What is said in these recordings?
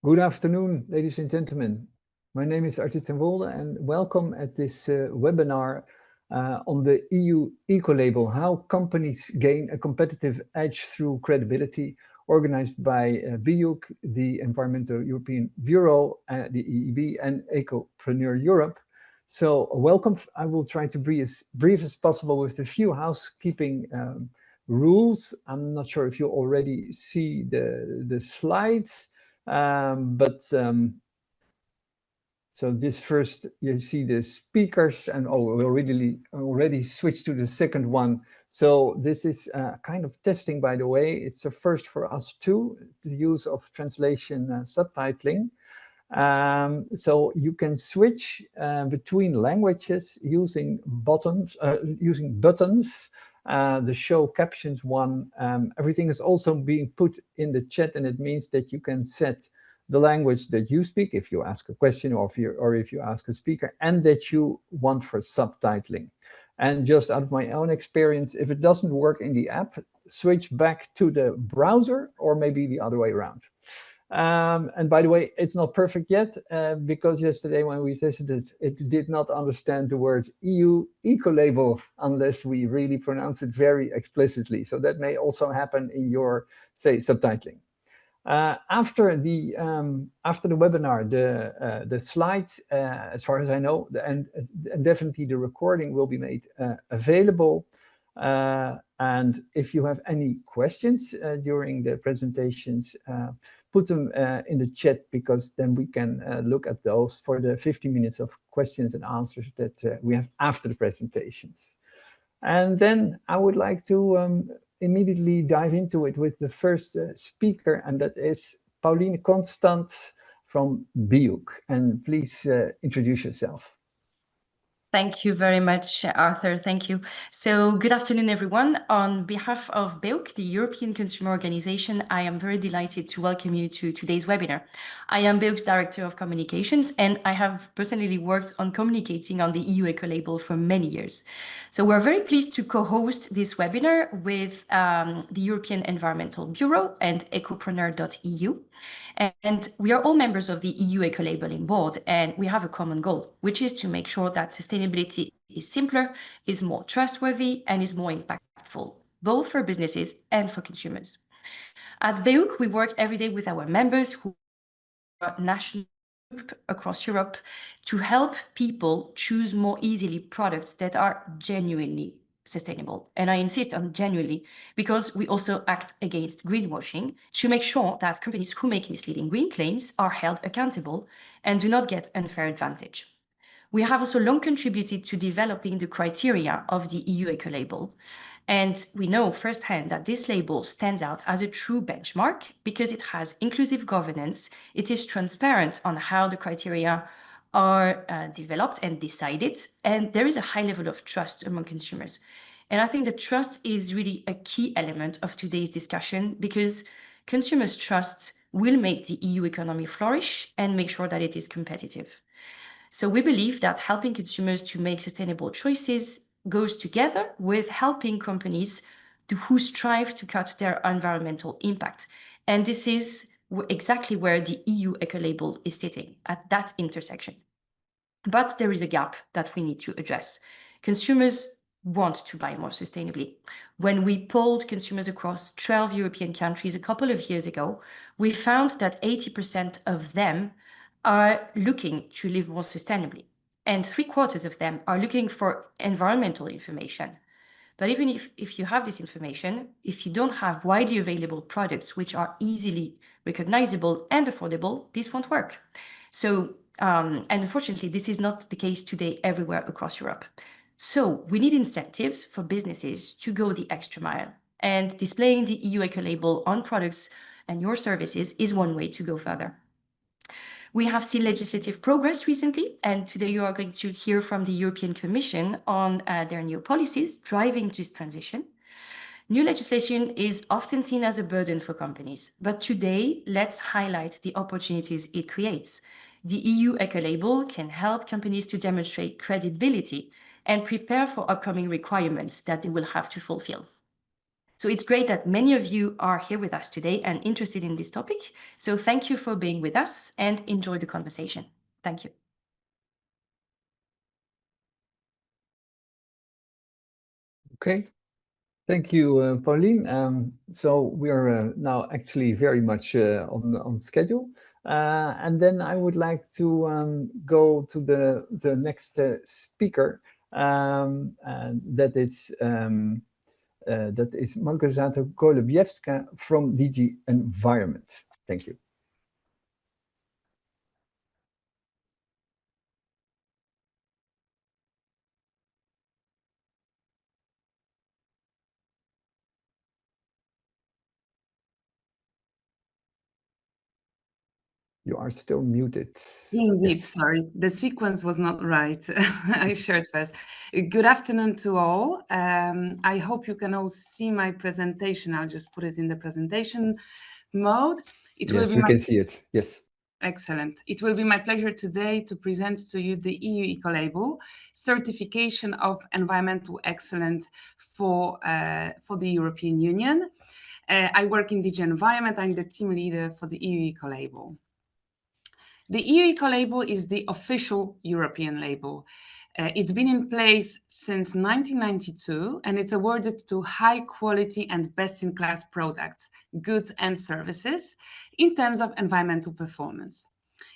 Good afternoon, ladies and gentlemen. My name is Arthur ten Wolde and welcome at this webinar on the EU Ecolabel, how companies gain a competitive edge through credibility, organized by BEUC, the Environmental European Bureau, the EEB, and Ecopreneur Europe. So welcome. I will try to be as brief as possible with a few housekeeping rules. I'm not sure if you already see the slides. So this first, you see the speakers, and we already switched to the second one. So this is kind of testing, by the way. It's a first for us too, the use of translation subtitling. So you can switch between languages using buttons. The show captions one. Everything is also being put in the chat, and it means that you can set the language that you speak if you ask a question or if you ask a speaker, and that you want for subtitling. And just out of my own experience, if it doesn't work in the app, switch back to the browser or maybe the other way around. And by the way, it's not perfect yet because yesterday when we tested it, it did not understand the word EU Ecolabel unless we really pronounce it very explicitly. So that may also happen in your, say, subtitling. After the webinar, the slides, as far as I know, and definitely the recording will be made available. And if you have any questions during the presentations, put them in the chat, because then we can look at those for the 50 minutes of questions and answers that we have after the presentations. And then I would like to immediately dive into it with the first speaker, and that is Pauline Constant from BEUC. And please introduce yourself. Thank you very much, Arthur. Thank you. So good afternoon, everyone. On behalf of BEUC, the European Consumer Organization, I am very delighted to welcome you to today's webinar. I am BEUC's Director of Communications, and I have personally worked on communicating on the EU Ecolabel for many years. So we're very pleased to co-host this webinar with the European Environmental Bureau and Ecopreneur.eu. And we are all members of the EU Ecolabelling Board, and we have a common goal, which is to make sure that sustainability is simpler, is more trustworthy, and is more impactful, both for businesses and for consumers. At BEUC, we work every day with our members who are national across Europe to help people choose more easily products that are genuinely sustainable. And I insist on genuinely, because we also act against greenwashing to make sure that companies who make misleading green claims are held accountable and do not get unfair advantage. We have also long contributed to developing the criteria of the EU Ecolabel. And we know firsthand that this label stands out as a true benchmark because it has inclusive governance, it is transparent on how the criteria are developed and decided, and there is a high level of trust among consumers. And I think that trust is really a key element of today's discussion, because consumers' trust will make the EU economy flourish and make sure that it is competitive. So we believe that helping consumers to make sustainable choices goes together with helping companies who strive to cut their environmental impact. And this is exactly where the EU Ecolabel is sitting, at that intersection. But there is a gap that we need to address. Consumers want to buy more sustainably. When we polled consumers across 12 European countries a couple of years ago, we found that 80% of them are looking to live more sustainably, and 3/4 of them are looking for environmental information. But even if you have this information, if you don't have widely available products which are easily recognizable and affordable, this won't work. So, and unfortunately, this is not the case today everywhere across Europe. So we need incentives for businesses to go the extra mile, and displaying the EU Ecolabel on products and your services is one way to go further. We have seen legislative progress recently, and today you are going to hear from the European Commission on their new policies driving this transition. New legislation is often seen as a burden for companies, but today let's highlight the opportunities it creates. The EU Ecolabel can help companies to demonstrate credibility and prepare for upcoming requirements that they will have to fulfill. So it's great that many of you are here with us today and interested in this topic. So thank you for being with us and enjoy the conversation. Thank you. Okay, thank you, Pauline. So we are now actually very much on schedule. And then I would like to go to the next speaker, and that is Małgorzata Golubiewska from DG Environment. Thank you. You are still muted. Indeed, yes. Sorry, the sequence was not right. I shared first. Good afternoon to all. I hope you can all see my presentation. I'll just put it in the presentation mode. Yes, we can see it. Yes. Excellent. It will be my pleasure today to present to you the EU Ecolabel certification of environmental excellence for the European Union. I work in DG Environment. I'm the team leader for the EU Ecolabel. The EU Ecolabel is the official European label. It's been in place since 1992, and it's awarded to high quality and best-in-class products, goods and services in terms of environmental performance.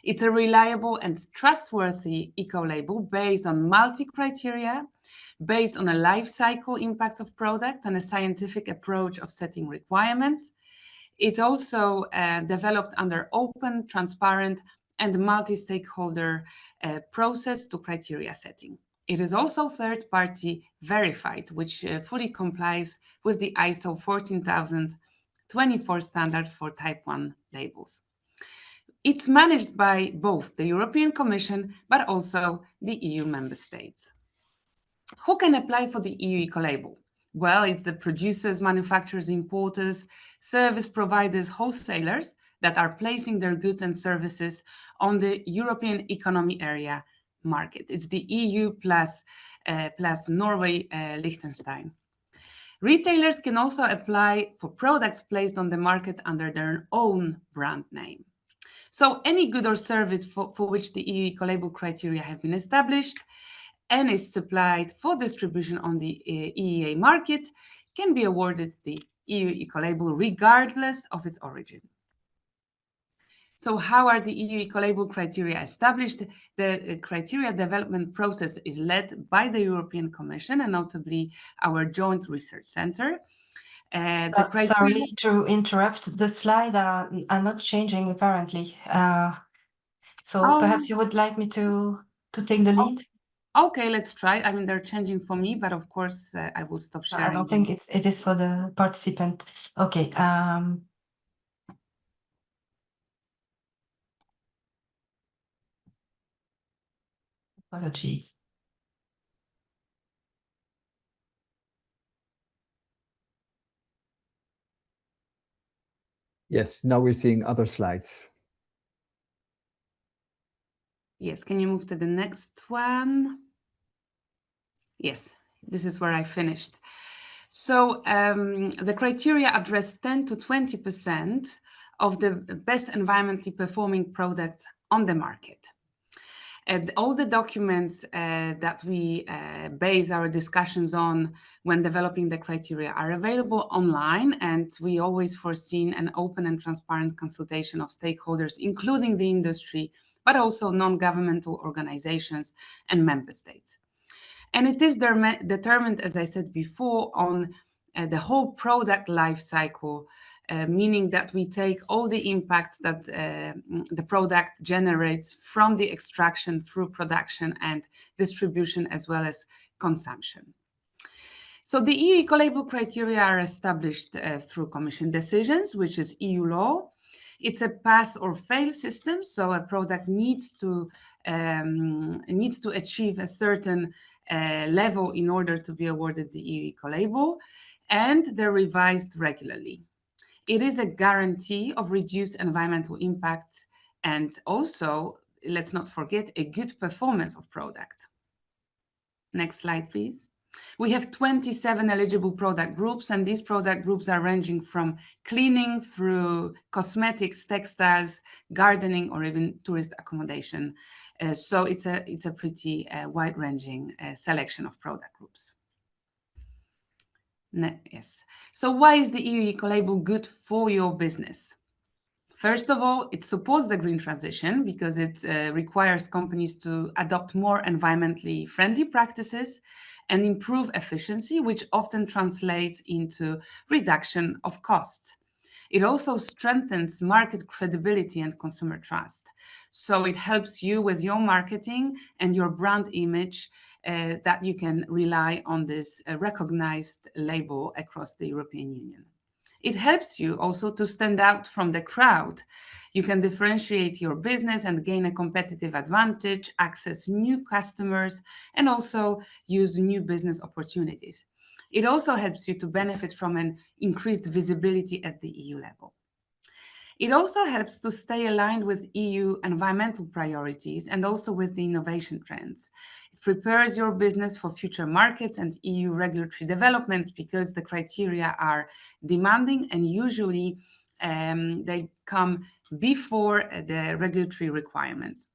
It's a reliable and trustworthy eco-label based on multi-criteria, based on a life cycle impacts of products and a scientific approach of setting requirements. It's also developed under open, transparent, and multi-stakeholder process to criteria setting. It is also third-party verified, which fully complies with the ISO 14024 standard for Type 1 labels. It's managed by both the European Commission, but also the EU member states. Who can apply for the EU Ecolabel? Well, it's the producers, manufacturers, importers, service providers, wholesalers that are placing their goods and services on the European Economic Area market. It's the EU plus Norway, Liechtenstein. Retailers can also apply for products placed on the market under their own brand name. So any good or service for which the EU Ecolabel criteria have been established and is supplied for distribution on the EEA market can be awarded the EU Ecolabel regardless of its origin. So how are the EU Ecolabel criteria established? The criteria development process is led by the European Commission and notably our Joint Research Center. Sorry to interrupt, the slides are not changing apparently. Perhaps you would like me to take the lead? Okay, let's try. I mean, they're changing for me, but of course, I will stop sharing. I don't think it is for the participant. Okay. Apologies. Yes, now we're seeing other slides. Yes, can you move to the next one? Yes, this is where I finished. So the criteria address 10 to 20% of the best environmentally performing products on the market. And all the documents that we base our discussions on when developing the criteria are available online, and we always foreseen an open and transparent consultation of stakeholders, including the industry, but also non-governmental organizations and member states. And it is determined, as I said before, on the whole product life cycle, meaning that we take all the impacts that the product generates from the extraction through production and distribution, as well as consumption. So the EU Ecolabel criteria are established through Commission decisions, which is EU law. It's a pass or fail system, so a product needs to achieve a certain level in order to be awarded the EU Ecolabel, and they're revised regularly. It is a guarantee of reduced environmental impact and also, let's not forget, a good performance of product. Next slide, please. We have 27 eligible product groups, and these product groups are ranging from cleaning through cosmetics, textiles, gardening, or even tourist accommodation. So it's a pretty wide-ranging selection of product groups. Yes. So why is the EU Ecolabel good for your business? First of all, it supports the green transition because it requires companies to adopt more environmentally friendly practices and improve efficiency, which often translates into reduction of costs. It also strengthens market credibility and consumer trust. So it helps you with your marketing and your brand image that you can rely on this recognized label across the European Union. It helps you also to stand out from the crowd. You can differentiate your business and gain a competitive advantage, access new customers, and also use new business opportunities. It also helps you to benefit from an increased visibility at the EU level. It also helps to stay aligned with EU environmental priorities and also with the innovation trends. It prepares your business for future markets and EU regulatory developments because the criteria are demanding and usually they come before the regulatory requirements.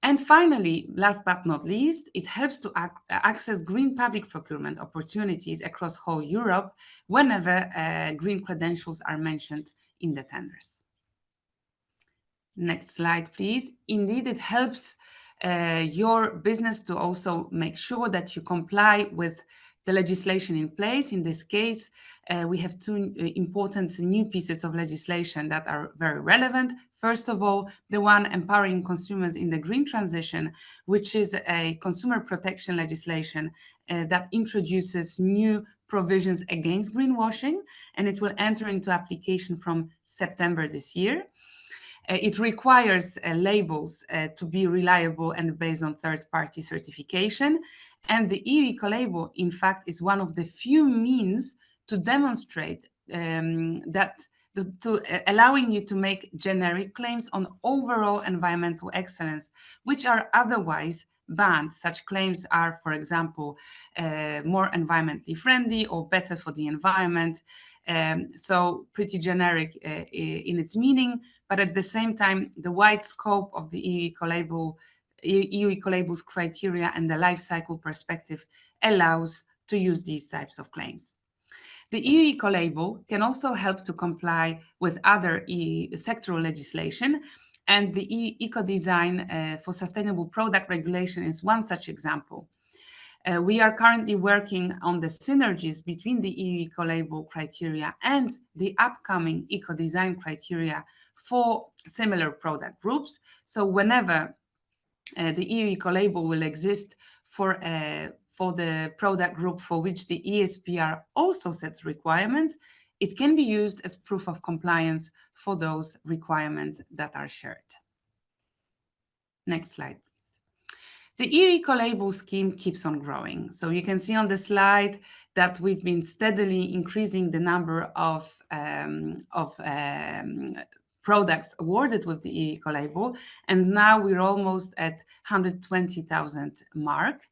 And finally, last but not least, it helps to access green public procurement opportunities across whole Europe whenever green credentials are mentioned in the tenders. Next slide, please. Indeed, it helps your business to also make sure that you comply with the legislation in place. In this case, we have two important new pieces of legislation that are very relevant. First of all, the one empowering consumers in the green transition, which is a consumer protection legislation that introduces new provisions against greenwashing, and it will enter into application from September this year. It requires labels to be reliable and based on third-party certification. And the EU Ecolabel, in fact, is one of the few means to demonstrate allowing you to make generic claims on overall environmental excellence, which are otherwise banned. Such claims are, for example, more environmentally friendly or better for the environment. So pretty generic in its meaning, but at the same time, the wide scope of the EU Ecolabel's criteria and the life cycle perspective allows to use these types of claims. The EU Ecolabel can also help to comply with other sectoral legislation, and the EU Ecodesign for Sustainable Product Regulation is one such example. We are currently working on the synergies between the EU Ecolabel criteria and the upcoming Ecodesign criteria for similar product groups. So whenever the EU Ecolabel will exist for the product group for which the ESPR also sets requirements, it can be used as proof of compliance for those requirements that are shared. Next slide, please. The EU Ecolabel scheme keeps on growing. So you can see on the slide that we've been steadily increasing the number of products awarded with the EU Ecolabel, and now we're almost at 120,000 mark.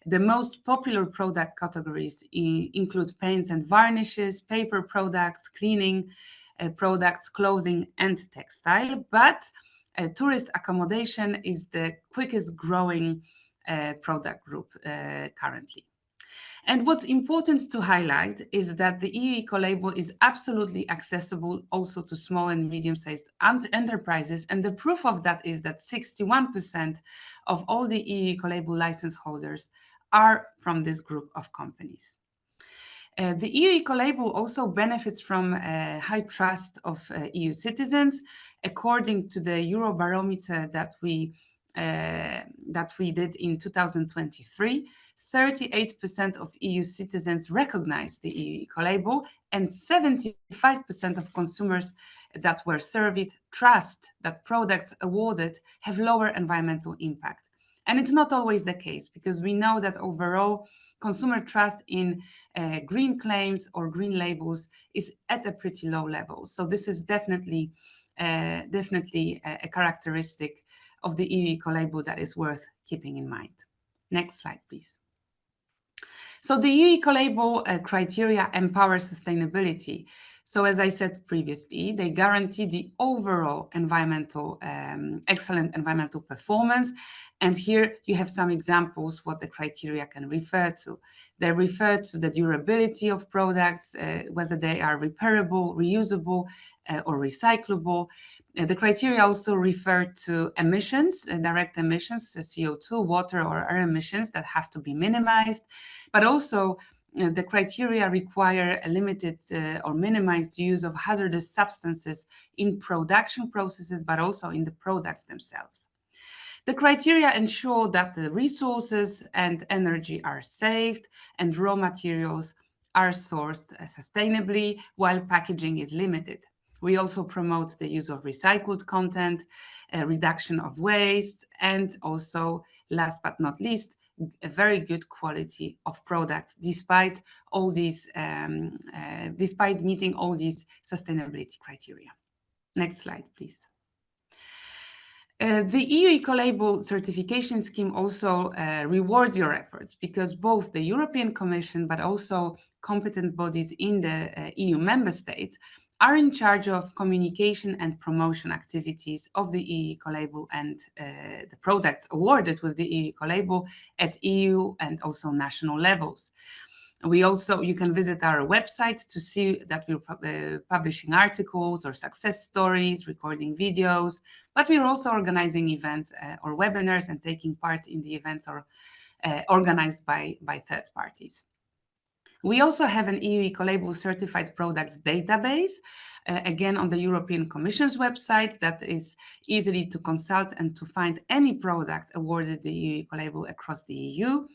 The most popular product categories include paints and varnishes, paper products, cleaning products, clothing, and textile. But tourist accommodation is the quickest growing product group currently. And what's important to highlight is that the EU Ecolabel is absolutely accessible also to small and medium-sized enterprises. And the proof of that is that 61% of all the EU Ecolabel license holders are from this group of companies. The EU Ecolabel also benefits from high trust of EU citizens. According to the Eurobarometer that we did in 2023, 38% of EU citizens recognize the EU Ecolabel, and 75% of consumers that were surveyed trust that products awarded have lower environmental impact. And it's not always the case, because we know that overall consumer trust in green claims or green labels is at a pretty low level. So this is definitely a characteristic of the EU Ecolabel that is worth keeping in mind. Next slide, please. So the EU Ecolabel criteria empower sustainability. So as I said previously, they guarantee the overall excellent environmental performance. And here you have some examples what the criteria can refer to. They refer to the durability of products, whether they are repairable, reusable, or recyclable. The criteria also refer to emissions, direct emissions, CO2, water, or air emissions that have to be minimized, but also the criteria require a limited or minimized use of hazardous substances in production processes, but also in the products themselves. The criteria ensure that the resources and energy are saved and raw materials are sourced sustainably while packaging is limited. We also promote the use of recycled content, reduction of waste, and also, last but not least, a very good quality of products despite all these, despite meeting all these sustainability criteria. Next slide, please. The EU Ecolabel certification scheme also rewards your efforts because both the European Commission but also competent bodies in the EU member states are in charge of communication and promotion activities of the EU Ecolabel and the products awarded with the EU Ecolabel at EU and also national levels. You can visit our website to see that we're publishing articles or success stories, recording videos, but we're also organizing events or webinars and taking part in the events or organized by third parties. We also have an EU Ecolabel certified products database, again on the European Commission's website that is easily to consult and to find any product awarded the EU Ecolabel across the EU.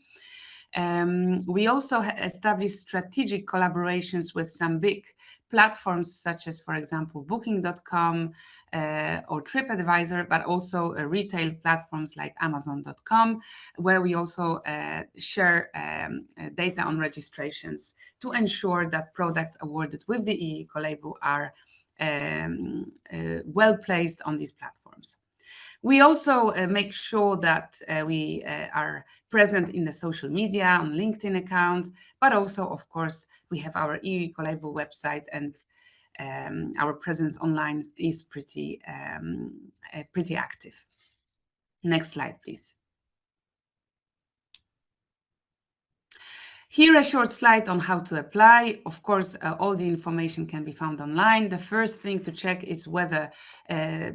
We also established strategic collaborations with some big platforms such as, for example, Booking.com or TripAdvisor, but also retail platforms like Amazon.com, where we also share data on registrations to ensure that products awarded with the EU Ecolabel are well placed on these platforms. We also make sure that we are present in the social media, on LinkedIn account, but also, of course, we have our EU Ecolabel website, and our presence online is pretty active. Next slide, please. Here, a short slide on how to apply. Of course, all the information can be found online. The first thing to check is whether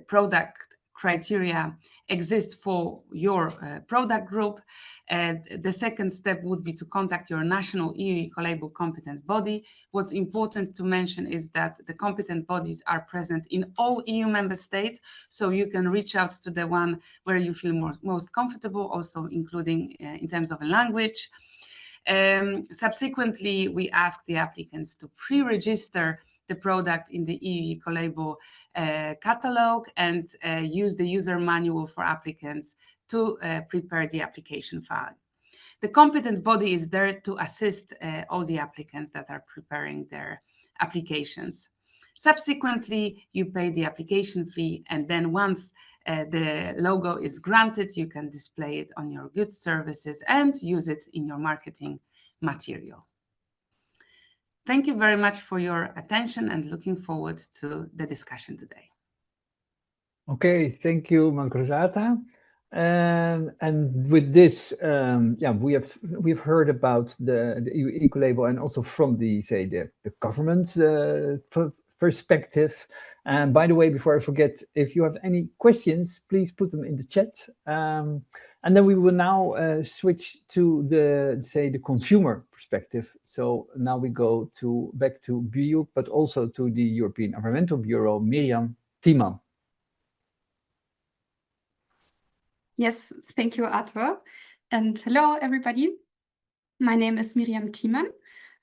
product criteria exist for your product group. The second step would be to contact your national EU Ecolabel competent body. What's important to mention is that the competent bodies are present in all EU member states, so you can reach out to the one where you feel most comfortable, also including in terms of a language. Subsequently, we ask the applicants to pre-register the product in the EU Ecolabel catalog and use the user manual for applicants to prepare the application file. The competent body is there to assist all the applicants that are preparing their applications. Subsequently, you pay the application fee, and then once the logo is granted, you can display it on your goods, services, and use it in your marketing material. Thank you very much for your attention and looking forward to the discussion today. Okay, thank you, Margrzata. And with this, we've heard about the EU Ecolabel and also from the government perspective. And by the way, before I forget, if you have any questions, please put them in the chat. And then we will now switch to the consumer perspective. So now we go back to BEUC, but also to the European Environmental Bureau, Mirjam Tiemann. Yes, thank you, Arthur. And hello, everybody. My name is Mirjam Tiemann.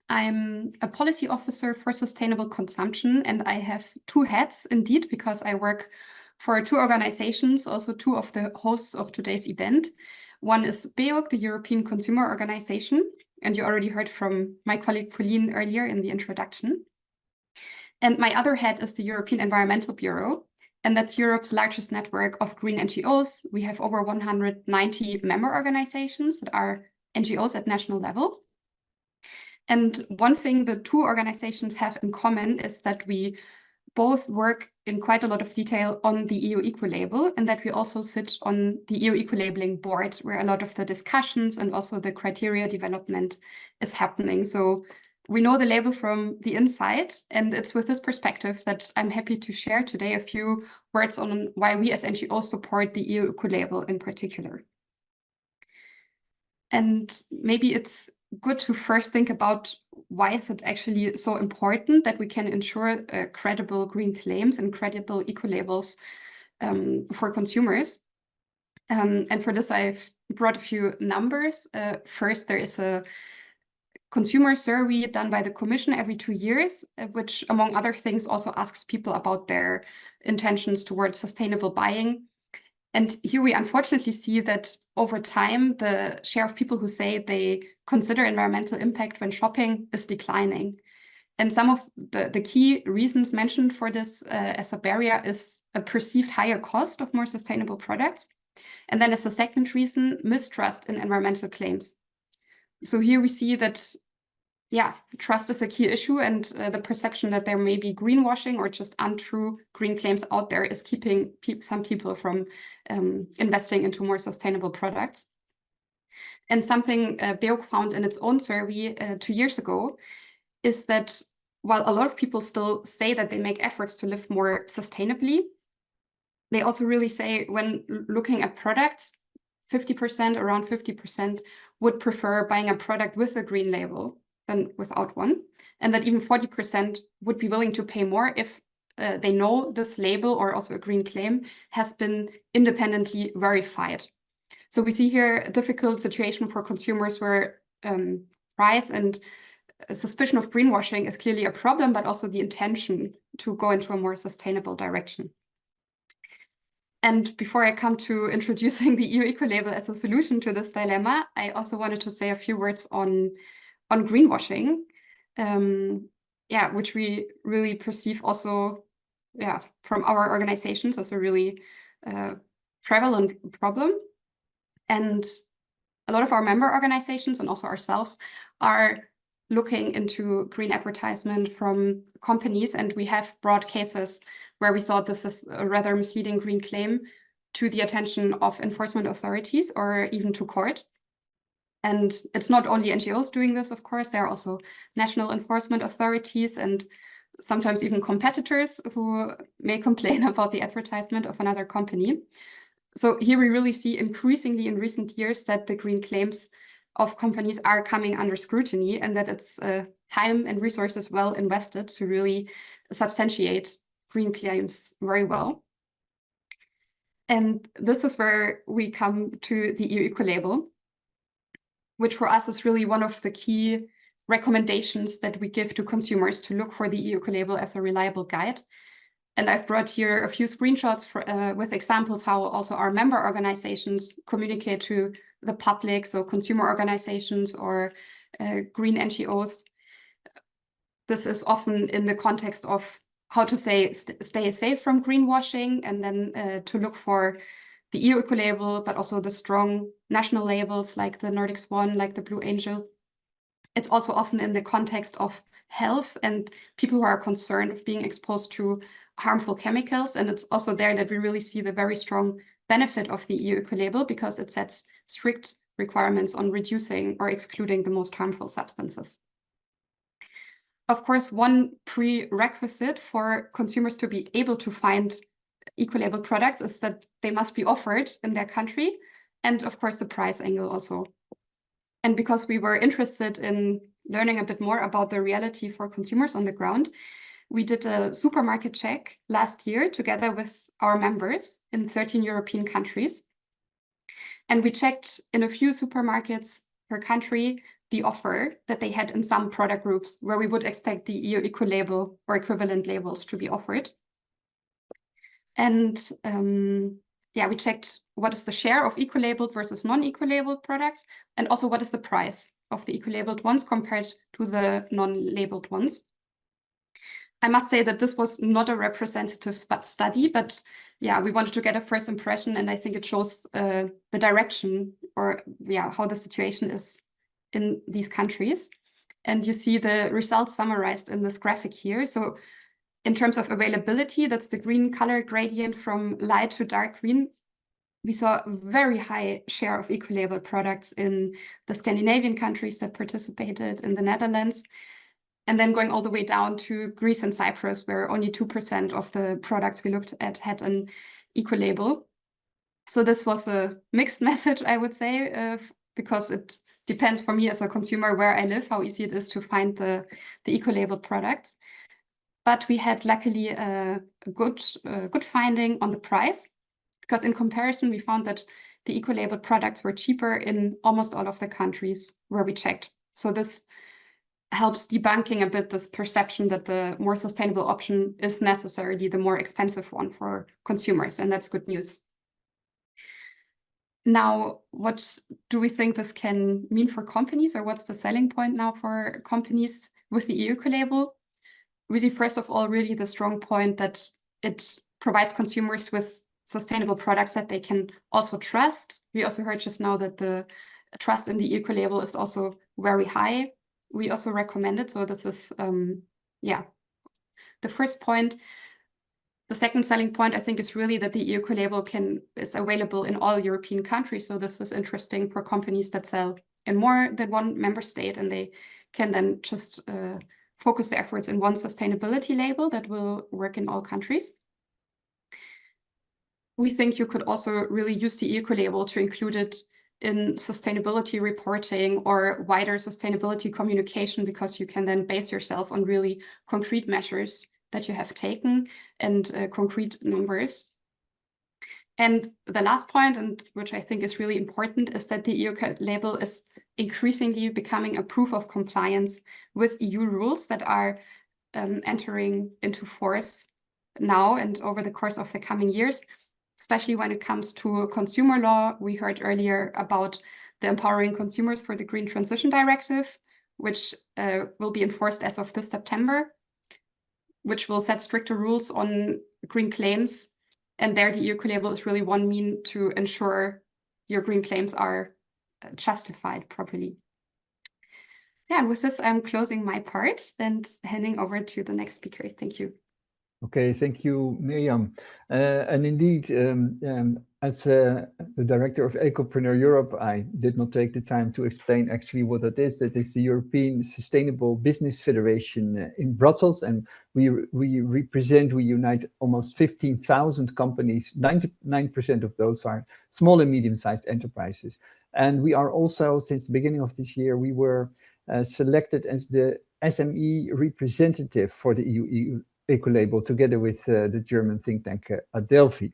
I'm a policy officer for sustainable consumption, and I have two hats indeed, because I work for two organizations, also two of the hosts of today's event. One is BEUC, the European Consumer Organization, and you already heard from my colleague Pauline earlier in the introduction. And my other hat is the European Environmental Bureau, and that's Europe's largest network of green NGOs. We have over 190 member organizations that are NGOs at national level. And one thing the two organizations have in common is that we both work in quite a lot of detail on the EU Ecolabel, and that we also sit on the EU Ecolabelling Board, where a lot of the discussions and also the criteria development is happening. So we know the label from the inside, and it's with this perspective that I'm happy to share today a few words on why we as NGOs support the EU Ecolabel in particular. And maybe it's good to first think about why is it actually so important that we can ensure credible green claims and credible ecolabels for consumers. And for this, I've brought a few numbers. First, there is a consumer survey done by the Commission every 2 years, which, among other things, also asks people about their intentions towards sustainable buying. And here we unfortunately see that over time, the share of people who say they consider environmental impact when shopping is declining. And some of the key reasons mentioned for this as a barrier is a perceived higher cost of more sustainable products. And then as a second reason, mistrust in environmental claims. So here we see that, yeah, trust is a key issue, and the perception that there may be greenwashing or just untrue green claims out there is keeping some people from investing into more sustainable products. And something BEUC found in its own survey 2 years ago is that while a lot of people still say that they make efforts to live more sustainably, they also really say when looking at products, 50%, around 50% would prefer buying a product with a green label than without one, and that even 40% would be willing to pay more if they know this label or also a green claim has been independently verified. So we see here a difficult situation for consumers where price and suspicion of greenwashing is clearly a problem, but also the intention to go into a more sustainable direction. And before I come to introducing the EU Ecolabel as a solution to this dilemma, I also wanted to say a few words on greenwashing, which we really perceive also from our organizations as a really prevalent problem. And a lot of our member organizations and also ourselves are looking into green advertisement from companies, and we have brought cases where we thought this is a rather misleading green claim to the attention of enforcement authorities or even to court. And it's not only NGOs doing this, of course, there are also national enforcement authorities and sometimes even competitors who may complain about the advertisement of another company. So here we really see increasingly in recent years that the green claims of companies are coming under scrutiny, and that it's time and resources well invested to really substantiate green claims very well. And this is where we come to the EU Ecolabel, which for us is really one of the key recommendations that we give to consumers to look for the EU Ecolabel as a reliable guide. And I've brought here a few screenshots with examples how also our member organizations communicate to the public, so consumer organizations or green NGOs. This is often in the context of how to say stay safe from greenwashing, and then to look for the EU Ecolabel, but also the strong national labels like the Nordic Swan, like the Blue Angel. It's also often in the context of health and people who are concerned of being exposed to harmful chemicals. And it's also there that we really see the very strong benefit of the EU Ecolabel, because it sets strict requirements on reducing or excluding the most harmful substances. Of course, one prerequisite for consumers to be able to find Ecolabel products is that they must be offered in their country, and of course the price angle also. And because we were interested in learning a bit more about the reality for consumers on the ground, we did a supermarket check last year together with our members in 13 European countries. And we checked in a few supermarkets per country the offer that they had in some product groups where we would expect the EU Ecolabel or equivalent labels to be offered. And we checked what is the share of ecolabeled versus non-ecolabeled products, and also what is the price of the ecolabeled ones compared to the non-labeled ones. I must say that this was not a representative study, but we wanted to get a first impression, and I think it shows the direction or how the situation is in these countries. And you see the results summarized in this graphic here. So in terms of availability, that's the green color gradient from light to dark green. We saw a very high share of Ecolabel products in the Scandinavian countries that participated, in the Netherlands, and then going all the way down to Greece and Cyprus, where only 2% of the products we looked at had an Ecolabel. So this was a mixed message, I would say, because it depends for me as a consumer where I live, how easy it is to find the Ecolabel products. But we had luckily a good finding on the price, because in comparison, we found that the Ecolabel products were cheaper in almost all of the countries where we checked. So this helps debunking a bit this perception that the more sustainable option is necessarily the more expensive one for consumers, and that's good news. Now, what do we think this can mean for companies, or what's the selling point now for companies with the EU Ecolabel? We see, first of all, really the strong point that it provides consumers with sustainable products that they can also trust. We also heard just now that the trust in the Ecolabel is also very high. We also recommend it. So this is, the first point. The second selling point, I think, is really that the Ecolabel is available in all European countries. So this is interesting for companies that sell in more than one member state, and they can then just focus their efforts in one sustainability label that will work in all countries. We think you could also really use the Ecolabel to include it in sustainability reporting or wider sustainability communication, because you can then base yourself on really concrete measures that you have taken and concrete numbers. And the last point, and which I think is really important, is that the EU label is increasingly becoming a proof of compliance with EU rules that are entering into force now and over the course of the coming years, especially when it comes to consumer law. We heard earlier about the Empowering Consumers for the Green Transition Directive, which will be enforced as of this September, which will set stricter rules on green claims. And there, the EU Ecolabel is really one means to ensure your green claims are justified properly. Yeah, and with this, I'm closing my part and handing over to the next speaker. Thank you. Okay, thank you, Miriam. And indeed, as the director of Ecopreneur Europe, I did not take the time to explain actually what it is. That is the European Sustainable Business Federation in Brussels, and we unite almost 15,000 companies. 99% of those are small and medium-sized enterprises. And we are also, since the beginning of this year, we were selected as the SME representative for the EU Ecolabel, together with the German think tank Adelphi.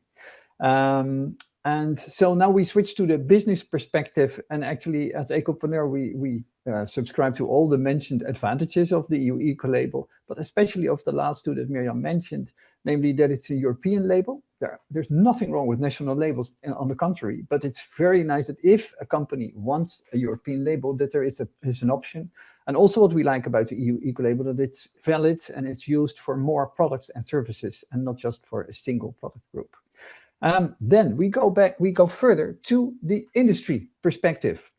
And so now we switch to the business perspective, and actually as Ecopreneur we subscribe to all the mentioned advantages of the EU Ecolabel, but especially of the last two that Miriam mentioned, namely that it's a European label. There's nothing wrong with national labels, on the contrary, but it's very nice that if a company wants a European label, that there is an option. And also what we like about the EU Ecolabel, that it's valid and it's used for more products and services and not just for a single product group. Then we go further to the industry perspective.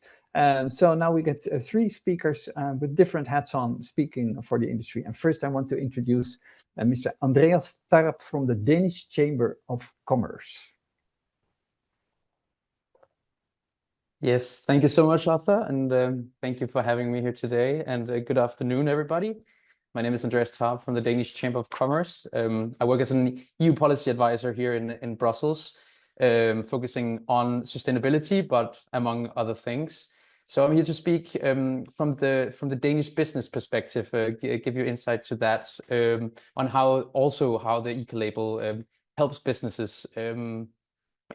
So now we get three speakers with different hats on speaking for the industry. And first I want to introduce Mr. Andreas Tarp from the Danish Chamber of Commerce. Yes, thank you so much, Arthur, and thank you for having me here today. And good afternoon, everybody. My name is Andreas Tarp from the Danish Chamber of Commerce. I work as an EU policy advisor here in Brussels, focusing on sustainability, but among other things. So I'm here to speak from the Danish business perspective, give you insight to that, on how the Ecolabel helps businesses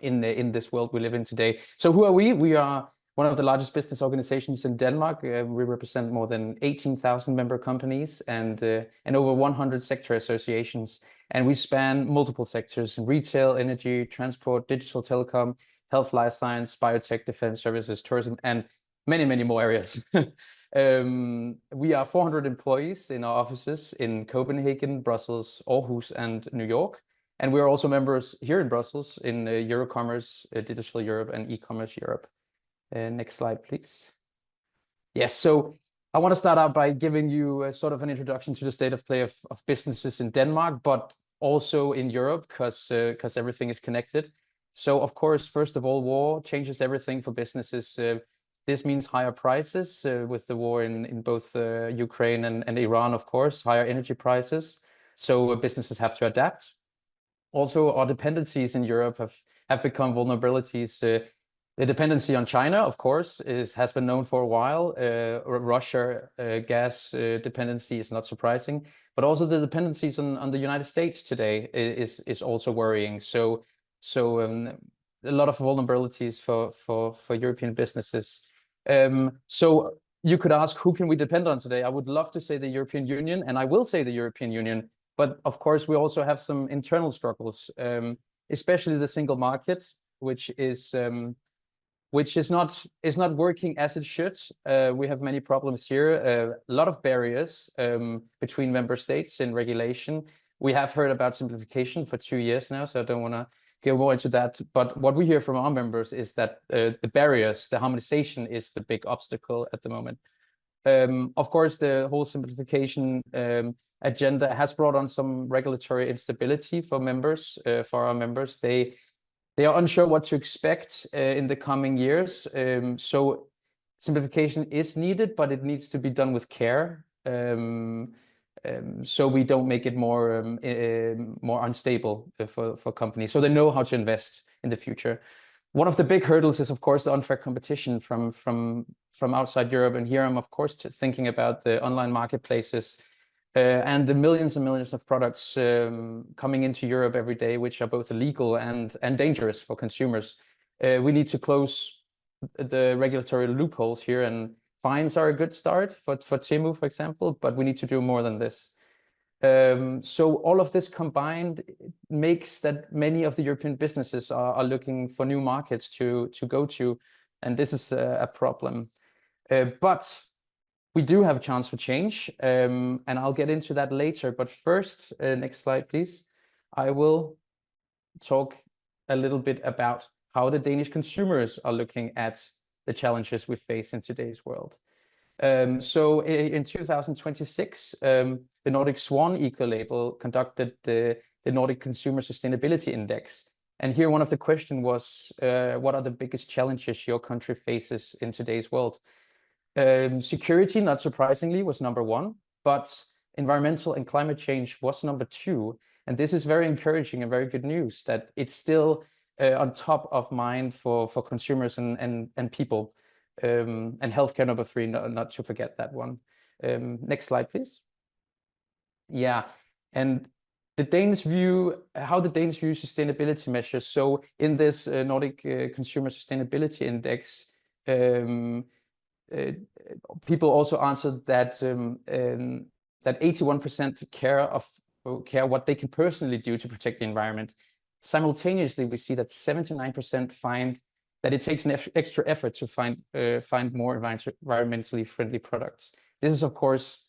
in this world we live in today. So who are we? We are one of the largest business organizations in Denmark. We represent more than 18,000 member companies and over 100 sector associations. And we span multiple sectors in retail, energy, transport, digital telecom, health, life science, biotech, defense services, tourism, and many, many more areas. We are 400 employees in our offices in Copenhagen, Brussels, Aarhus, and New York. And we're also members here in Brussels in Eurocommerce, Digital Europe, and E-commerce Europe. Next slide, please. Yes, so I want to start out by giving you a sort of an introduction to the state of play of businesses in Denmark, but also in Europe, because everything is connected. So, of course, first of all, war changes everything for businesses. This means higher prices with the war in both Ukraine and Iran, of course, higher energy prices. So businesses have to adapt. Also, our dependencies in Europe have become vulnerabilities. The dependency on China, of course, has been known for a while. Russia gas dependency is not surprising, but also the dependencies on the United States today is also worrying. So a lot of vulnerabilities for European businesses. So you could ask, who can we depend on today? I would love to say the European Union, and I will say the European Union, but of course we also have some internal struggles, especially the single market, which is not working as it should. We have many problems here, a lot of barriers between member states in regulation. We have heard about simplification for 2 years now, so I don't want to go more into that. But what we hear from our members is that the barriers, the harmonization is the big obstacle at the moment. Of course, the whole simplification agenda has brought on some regulatory instability for members, for our members. They are unsure what to expect in the coming years. So simplification is needed, but it needs to be done with care. So we don't make it more unstable for companies, so they know how to invest in the future. One of the big hurdles is, of course, the unfair competition from outside Europe, and here I'm, of course, thinking about the online marketplaces and the millions and millions of products coming into Europe every day, which are both illegal and dangerous for consumers. We need to close the regulatory loopholes here, and fines are a good start for Temu, for example, but we need to do more than this. So all of this combined makes that many of the European businesses are looking for new markets to go to, and this is a problem. But we do have a chance for change, and I'll get into that later. But first, next slide, please. I will talk a little bit about how the Danish consumers are looking at the challenges we face in today's world. So in 2026, the Nordic Swan Ecolabel conducted the Nordic Consumer Sustainability Index. And here one of the questions was, what are the biggest challenges your country faces in today's world? Security, not surprisingly, was number 1, but environmental and climate change was number 2. And this is very encouraging and very good news that it's still on top of mind for consumers and people. And healthcare number 3, not to forget that one. Next slide, please. Yeah, and the Danes view, how the Danes view sustainability measures. So in this Nordic Consumer Sustainability Index, people also answered that 81% care what they can personally do to protect the environment. Simultaneously, we see that 79% find that it takes an extra effort to find more environmentally friendly products. This is, of course,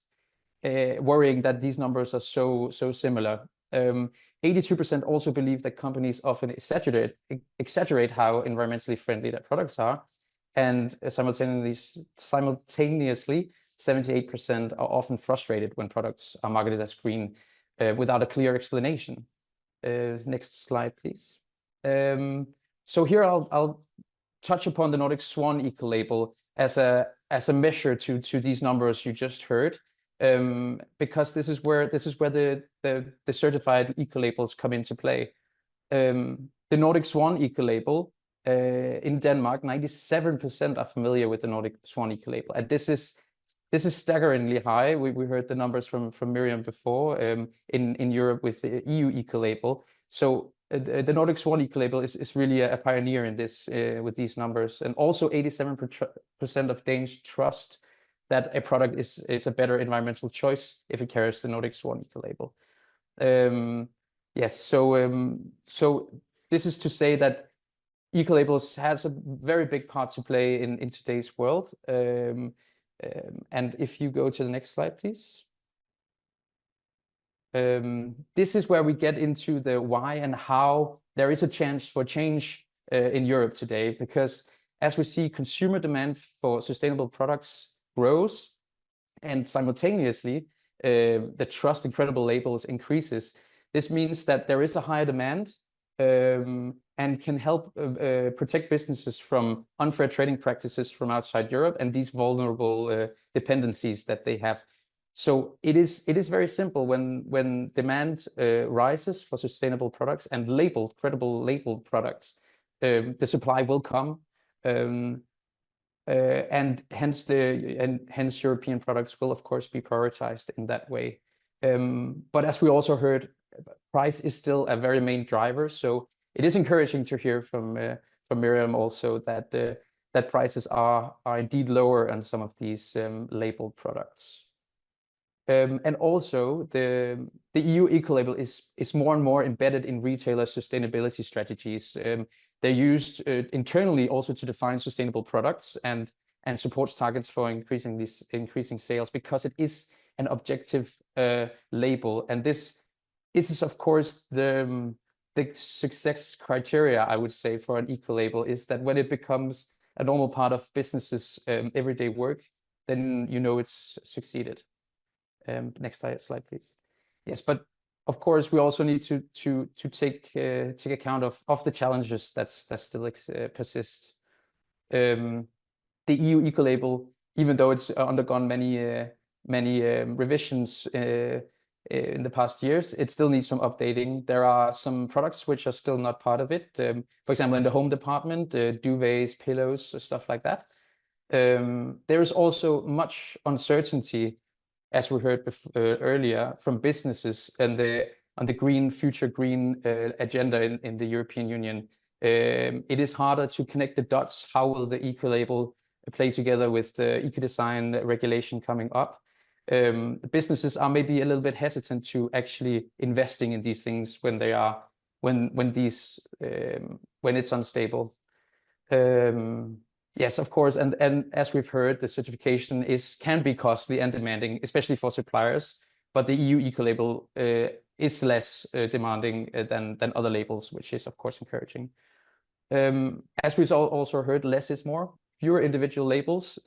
worrying that these numbers are so similar. 82% also believe that companies often exaggerate how environmentally friendly their products are, and simultaneously, 78% are often frustrated when products are marketed as green without a clear explanation. Next slide, please. So here I'll touch upon the Nordic Swan Ecolabel as a measure to these numbers you just heard, because this is where the certified ecolabels come into play. The Nordic Swan Ecolabel in Denmark, 97% are familiar with the Nordic Swan Ecolabel, and this is staggeringly high. We heard the numbers from Miriam before in Europe with the EU Ecolabel. So the Nordic Swan Ecolabel is really a pioneer in this with these numbers, and also 87% of Danes trust that a product is a better environmental choice if it carries the Nordic Swan Ecolabel. Yes, so this is to say that ecolabels has a very big part to play in today's world. And if you go to the next slide, please. This is where we get into the why and how there is a chance for change in Europe today, because as we see, consumer demand for sustainable products grows, and simultaneously the trust in credible labels increases. This means that there is a higher demand and can help protect businesses from unfair trading practices from outside Europe and these vulnerable dependencies that they have. So it is very simple. When demand rises for sustainable products and credible labeled products, the supply will come, and hence European products will of course be prioritized in that way. But as we also heard, price is still a very main driver. So it is encouraging to hear from Miriam also that that prices are indeed lower on some of these labeled products. And also the EU Ecolabel is more and more embedded in retailer sustainability strategies. They're used internally also to define sustainable products and supports targets for increasing sales, because it is an objective label. And this is of course the success criteria, I would say, for an eco-label, is that when it becomes a normal part of businesses' everyday work, then you know it's succeeded. Next slide, please. Yes, but of course we also need to take account of the challenges that still persist. The EU Ecolabel, even though it's undergone many revisions in the past years, it still needs some updating. There are some products which are still not part of it. For example, in the home department, duvets, pillows, stuff like that. There is also much uncertainty, as we heard earlier, from businesses and on the future green agenda in the European Union. It is harder to connect the dots. How will the Ecolabel play together with the eco-design regulation coming up? Businesses are maybe a little bit hesitant to actually investing in these things when it's unstable. Yes, of course, and as we've heard, the certification can be costly and demanding, especially for suppliers. But the EU Ecolabel is less demanding than other labels, which is of course encouraging. As we've also heard, less is more. Fewer individual labels.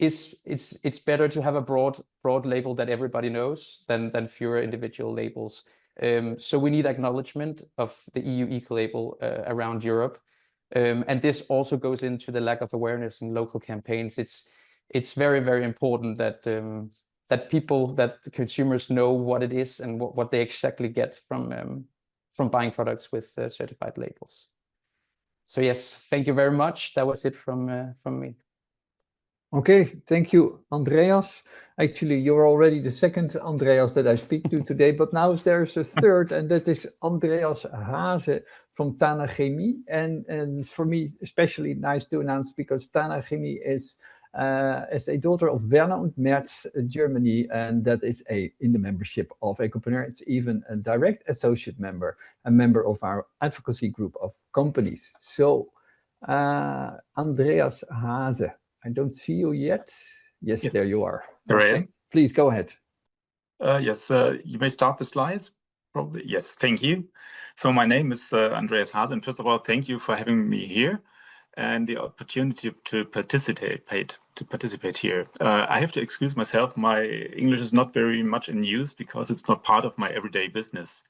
It's better to have a broad label that everybody knows than fewer individual labels. So we need acknowledgement of the EU Ecolabel around Europe. And this also goes into the lack of awareness in local campaigns. It's very, very important that that consumers know what it is and what they exactly get from buying products with certified labels. So yes, thank you very much. That was it from me. Okay, thank you, Andreas. Actually, you're already the second Andreas that I speak to today, but now there's a third, and that is Andreas Haase from Tana Chemie. And for me, especially nice to announce, because Tana Chemie is a daughter of Werner und Merz, Germany, and that is in the membership of Ecopreneur. It's even a direct associate member, a member of our advocacy group of companies. So, Andreas Haase. I don't see you yet. Yes, there you are. There I am. Please go ahead. Yes, you may start the slides, probably. Yes, thank you. So my name is Andreas Haase, and first of all, thank you for having me here and the opportunity to participate here. I have to excuse myself. My English is not very much in use because it's not part of my everyday business.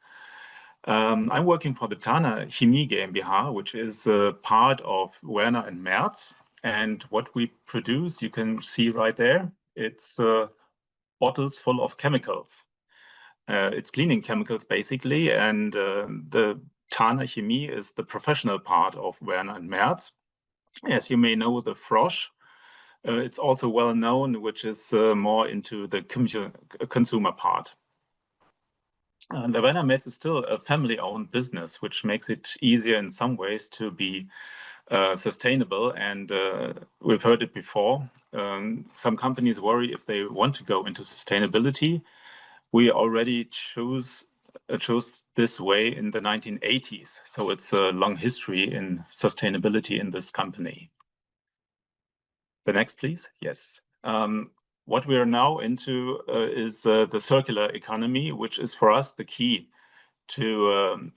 I'm working for the Tana Chemie GmbH, which is part of Werner and Merz. And what we produce, you can see right there, it's bottles full of chemicals. It's cleaning chemicals, basically. And the Tana Chemie is the professional part of Werner and Merz. As you may know, the Frosch, it's also well known, which is more into the consumer part. The Werner Merz is still a family-owned business, which makes it easier in some ways to be sustainable, and we've heard it before. Some companies worry if they want to go into sustainability. We already chose this way in the 1980s, so it's a long history in sustainability in this company. The next, please. Yes. What we are now into is the circular economy, which is for us the key to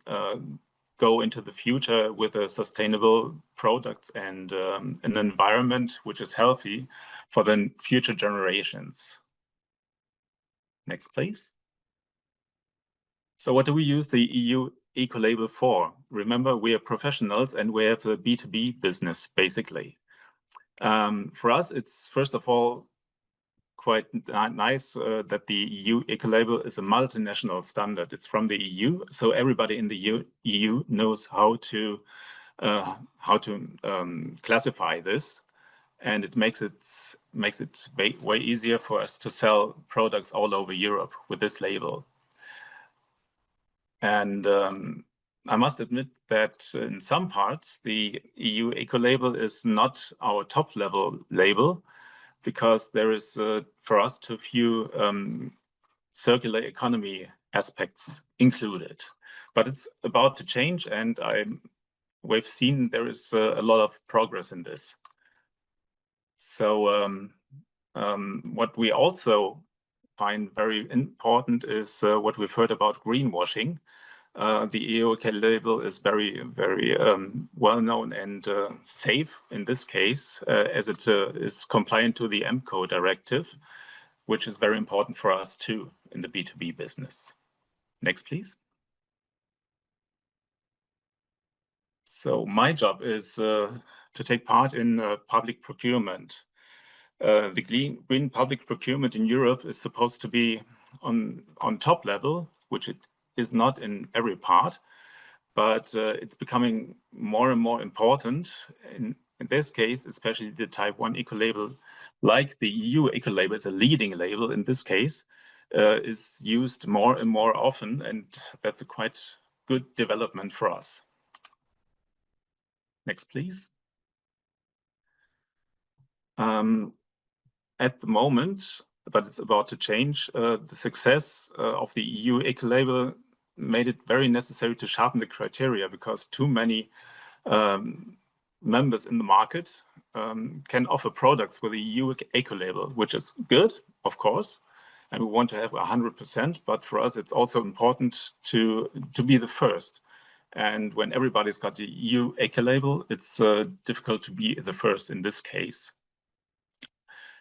go into the future with a sustainable products and an environment which is healthy for the future generations. Next, please. So what do we use the EU Ecolabel for? Remember, we are professionals and we have a B2B business, basically. For us, it's first of all quite nice that the EU Ecolabel is a multinational standard. It's from the EU, so everybody in the EU knows how to classify this, and it makes it way easier for us to sell products all over Europe with this label. And I must admit that in some parts, the EU Ecolabel is not our top level label, because there is, for us, too few circular economy aspects included. But it's about to change, and we've seen there is a lot of progress in this. So what we also find very important is what we've heard about greenwashing. The EU Ecolabel is very, very well known and safe in this case, as it is compliant to the EMCO directive, which is very important for us too in the B2B business. Next, please. So my job is to take part in public procurement. The green public procurement in Europe is supposed to be on top level, which it is not in every part, but it's becoming more and more important. In this case, especially the Type 1 Ecolabel, like the EU Ecolabel is a leading label in this case, is used more and more often, and that's a quite good development for us. Next, please. At the moment, but it's about to change, the success of the EU Ecolabel made it very necessary to sharpen the criteria, because too many members in the market can offer products with the EU Ecolabel, which is good, of course, and we want to have 100%, but for us it's also important to be the first. And when everybody's got the EU Ecolabel, it's difficult to be the first in this case.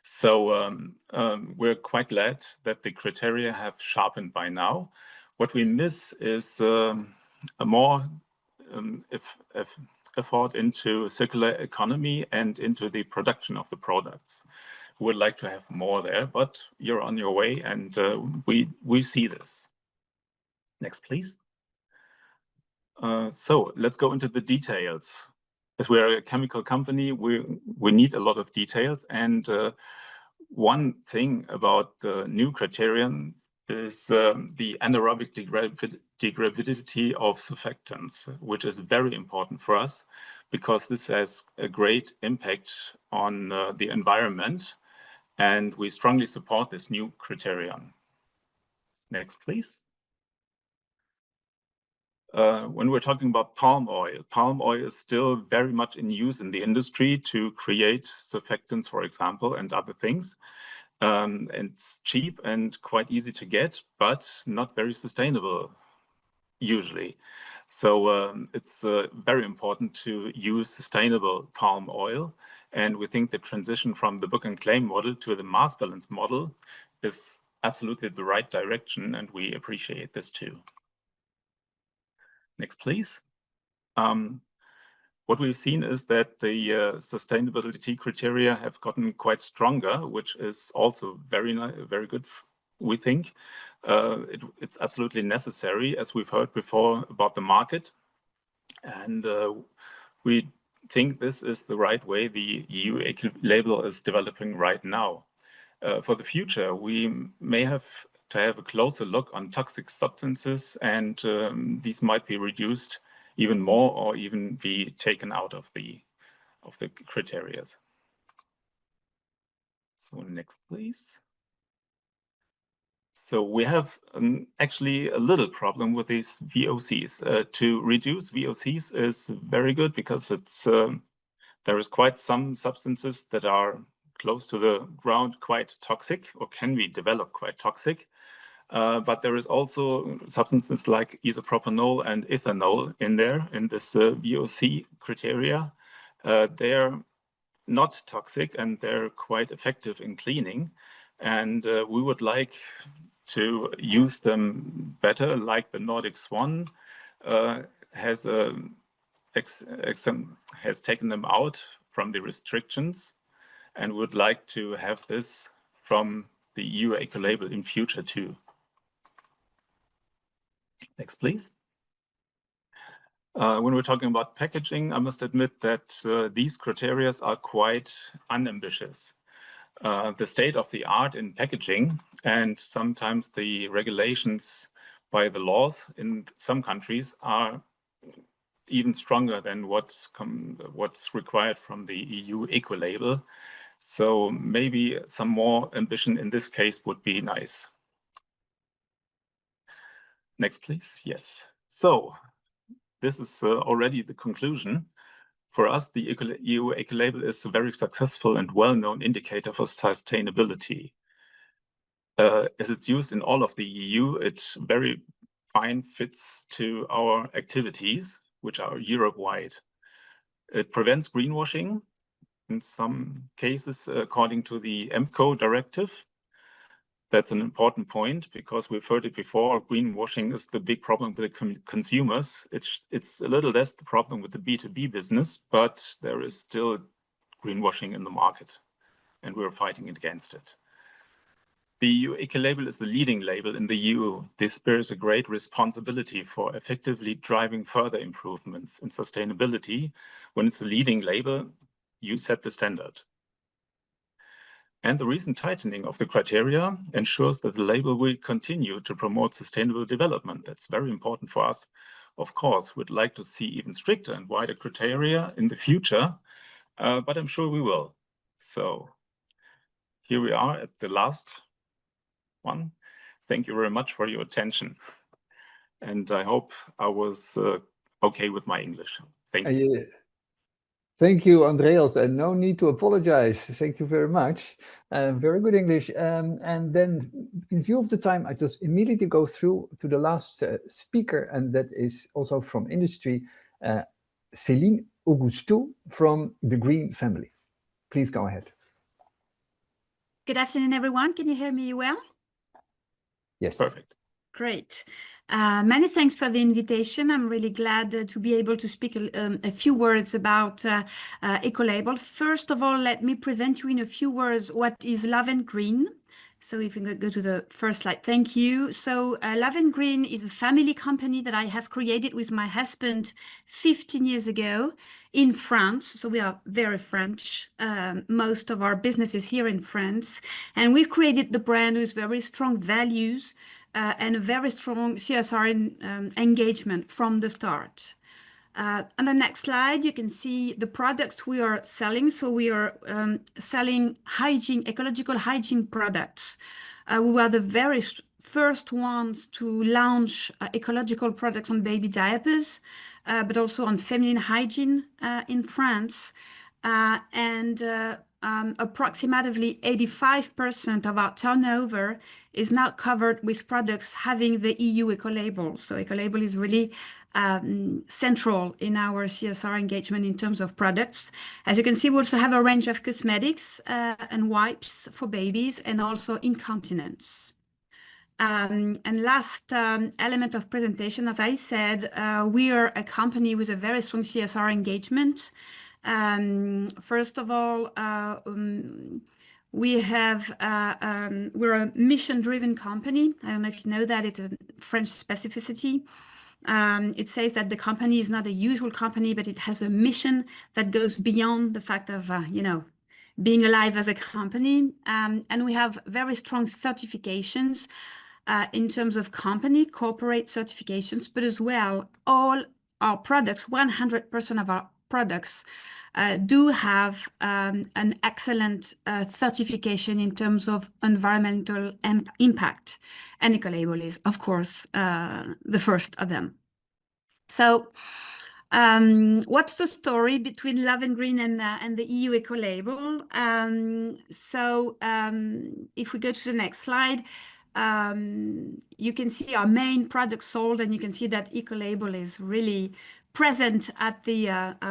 So we're quite glad that the criteria have sharpened by now. What we miss is a more effort into circular economy and into the production of the products. We would like to have more there, but you're on your way, and we see this. Next, please. So let's go into the details. As we're a chemical company, we need a lot of details, and one thing about the new criterion is the anaerobic degradability of surfactants, which is very important for us, because this has a great impact on the environment, and we strongly support this new criterion. Next, please. When we're talking about palm oil is still very much in use in the industry to create surfactants, for example, and other things. And it's cheap and quite easy to get, but not very sustainable usually. So it's very important to use sustainable palm oil. And we think the transition from the book and claim model to the mass balance model is absolutely the right direction, and we appreciate this too. Next, please. What we've seen is that the sustainability criteria have gotten quite stronger, which is also very good, we think. It's absolutely necessary, as we've heard before about the market. And we think this is the right way the EU Ecolabel is developing right now. For the future, we may have to have a closer look on toxic substances, and these might be reduced even more, or even be taken out of the criteria. So next, please. So we have actually a little problem with these VOCs. To reduce VOCs is very good, because it's there is quite some substances that are close to the ground quite toxic, or can be developed quite toxic. But there is also substances like isopropanol and ethanol in there, in this VOC criteria. They're not toxic, and they're quite effective in cleaning. And we would like to use them better, like the Nordic Swan has taken them out from the restrictions and would like to have this from the EU Ecolabel in future too. Next, please. When we're talking about packaging, I must admit that these criteria are quite unambitious. The state of the art in packaging and sometimes the regulations by the laws in some countries are even stronger than what's required from the EU Ecolabel. So maybe some more ambition in this case would be nice. Next, please. Yes. So this is already the conclusion. For us, the EU Ecolabel is a very successful and well-known indicator for sustainability. As it's used in all of the EU, it very fine fits to our activities, which are Europe-wide. It prevents greenwashing in some cases, according to the EMCO directive. That's an important point because we've heard it before. Greenwashing is the big problem with the consumers. It's a little less the problem with the B2B business, but there is still greenwashing in the market, and we're fighting against it. The EU Ecolabel is the leading label in the EU. This bears a great responsibility for effectively driving further improvements in sustainability. When it's a leading label, you set the standard. And the recent tightening of the criteria ensures that the label will continue to promote sustainable development. That's very important for us. Of course, we'd like to see even stricter and wider criteria in the future, but I'm sure we will. So here we are at the last one. Thank you very much for your attention. And I hope I was okay with my English. Thank you. Thank you, Andreas, and no need to apologize. Thank you very much. Very good English. And then in view of the time, I just immediately go through to the last speaker, and that is also from industry, Céline Augustou from the Green family. Please go ahead. Good afternoon, everyone. Can you hear me well? Yes. Perfect. Great. Many thanks for the invitation. I'm really glad to be able to speak a few words about Ecolabel. First of all, let me present you in a few words what is Love and Green. So if we go to the first slide, thank you. So Love and Green is a family company that I have created with my husband 15 years ago in France. So we are very French. Most of our business is here in France. And we've created the brand with very strong values and a very strong CSR engagement from the start. On the next slide, you can see the products we are selling. So we are selling ecological hygiene products. We were the very first ones to launch ecological products on baby diapers, but also on feminine hygiene in France. Approximately 85% of our turnover is now covered with products having the EU Ecolabel. So Ecolabel is really central in our CSR engagement in terms of products. As you can see, we also have a range of cosmetics and wipes for babies and also incontinence. And last element of presentation, as I said, we are a company with a very strong CSR engagement. First of all, we're a mission-driven company. I don't know if you know that, it's a French specificity. It says that the company is not a usual company, but it has a mission that goes beyond the fact of, being alive as a company. And we have very strong certifications in terms of corporate certifications, but as well, all our products, 100% of our products do have an excellent certification in terms of environmental impact. And Ecolabel is, of course, the first of them. So what's the story between Love and Green and the EU Ecolabel? If we go to the next slide, you can see our main products sold, and you can see that Ecolabel is really present at the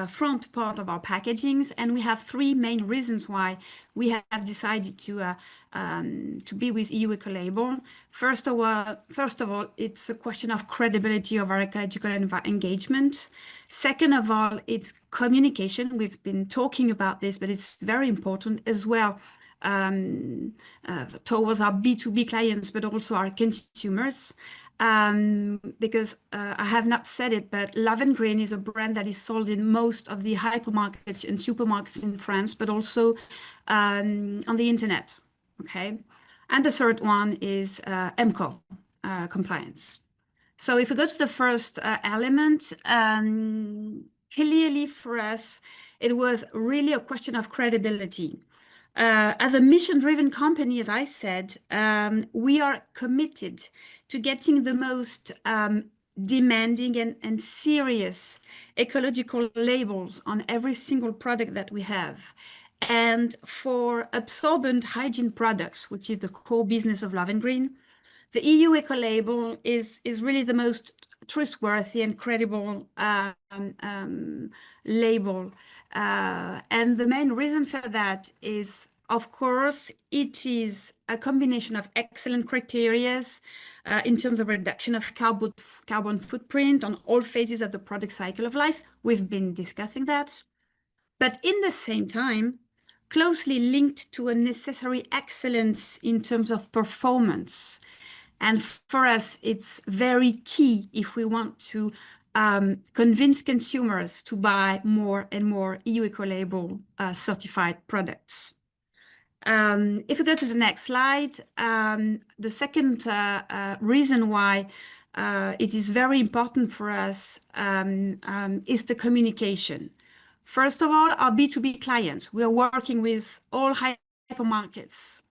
front part of our packagings, and we have three main reasons why we have decided to be with EU Ecolabel. First of all, it's a question of credibility of our ecological engagement. Second of all, it's communication. We've been talking about this, but it's very important as well towards our B2B clients, but also our consumers. Because I have not said it, but Love & Green is a brand that is sold in most of the hypermarkets and supermarkets in France, but also on the internet. Okay, and the third one is EMCO compliance. So if we go to the first element, clearly for us, it was really a question of credibility. As a mission-driven company, as I said, we are committed to getting the most demanding and serious ecological labels on every single product that we have. And for absorbent hygiene products, which is the core business of Love & Green, the EU Ecolabel is really the most trustworthy and credible label. And the main reason for that is, of course, it is a combination of excellent criteria in terms of reduction of carbon footprint on all phases of the product cycle of life. We've been discussing that. But in the same time, closely linked to a necessary excellence in terms of performance. And for us, it's very key if we want to convince consumers to buy more and more EU Ecolabel certified products. If we go to the next slide, the second reason why it is very important for us is the communication. First of all, our B2B clients. We are working with all hypermarkets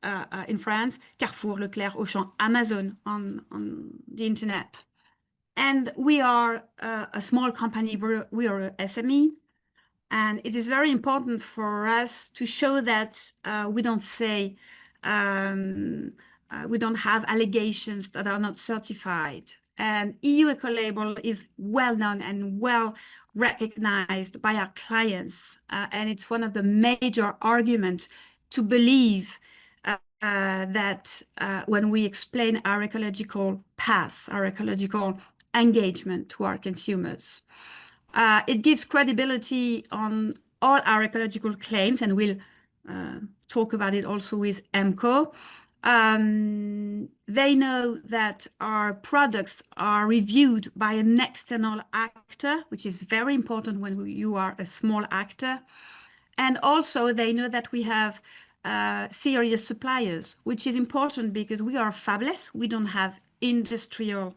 in France, Carrefour, Leclerc, Auchan, Amazon on the internet. And we are a small company, we are a SME. And it is very important for us to show that we don't say, we don't have allegations that are not certified. And EU Ecolabel is well known and well recognized by our clients. And it's one of the major arguments to believe that when we explain our ecological path, our ecological engagement to our consumers. It gives credibility on all our ecological claims, and we'll talk about it also with EMCO. They know that our products are reviewed by an external actor, which is very important when you are a small actor. And also they know that we have serious suppliers, which is important because we are fabless. We don't have industrial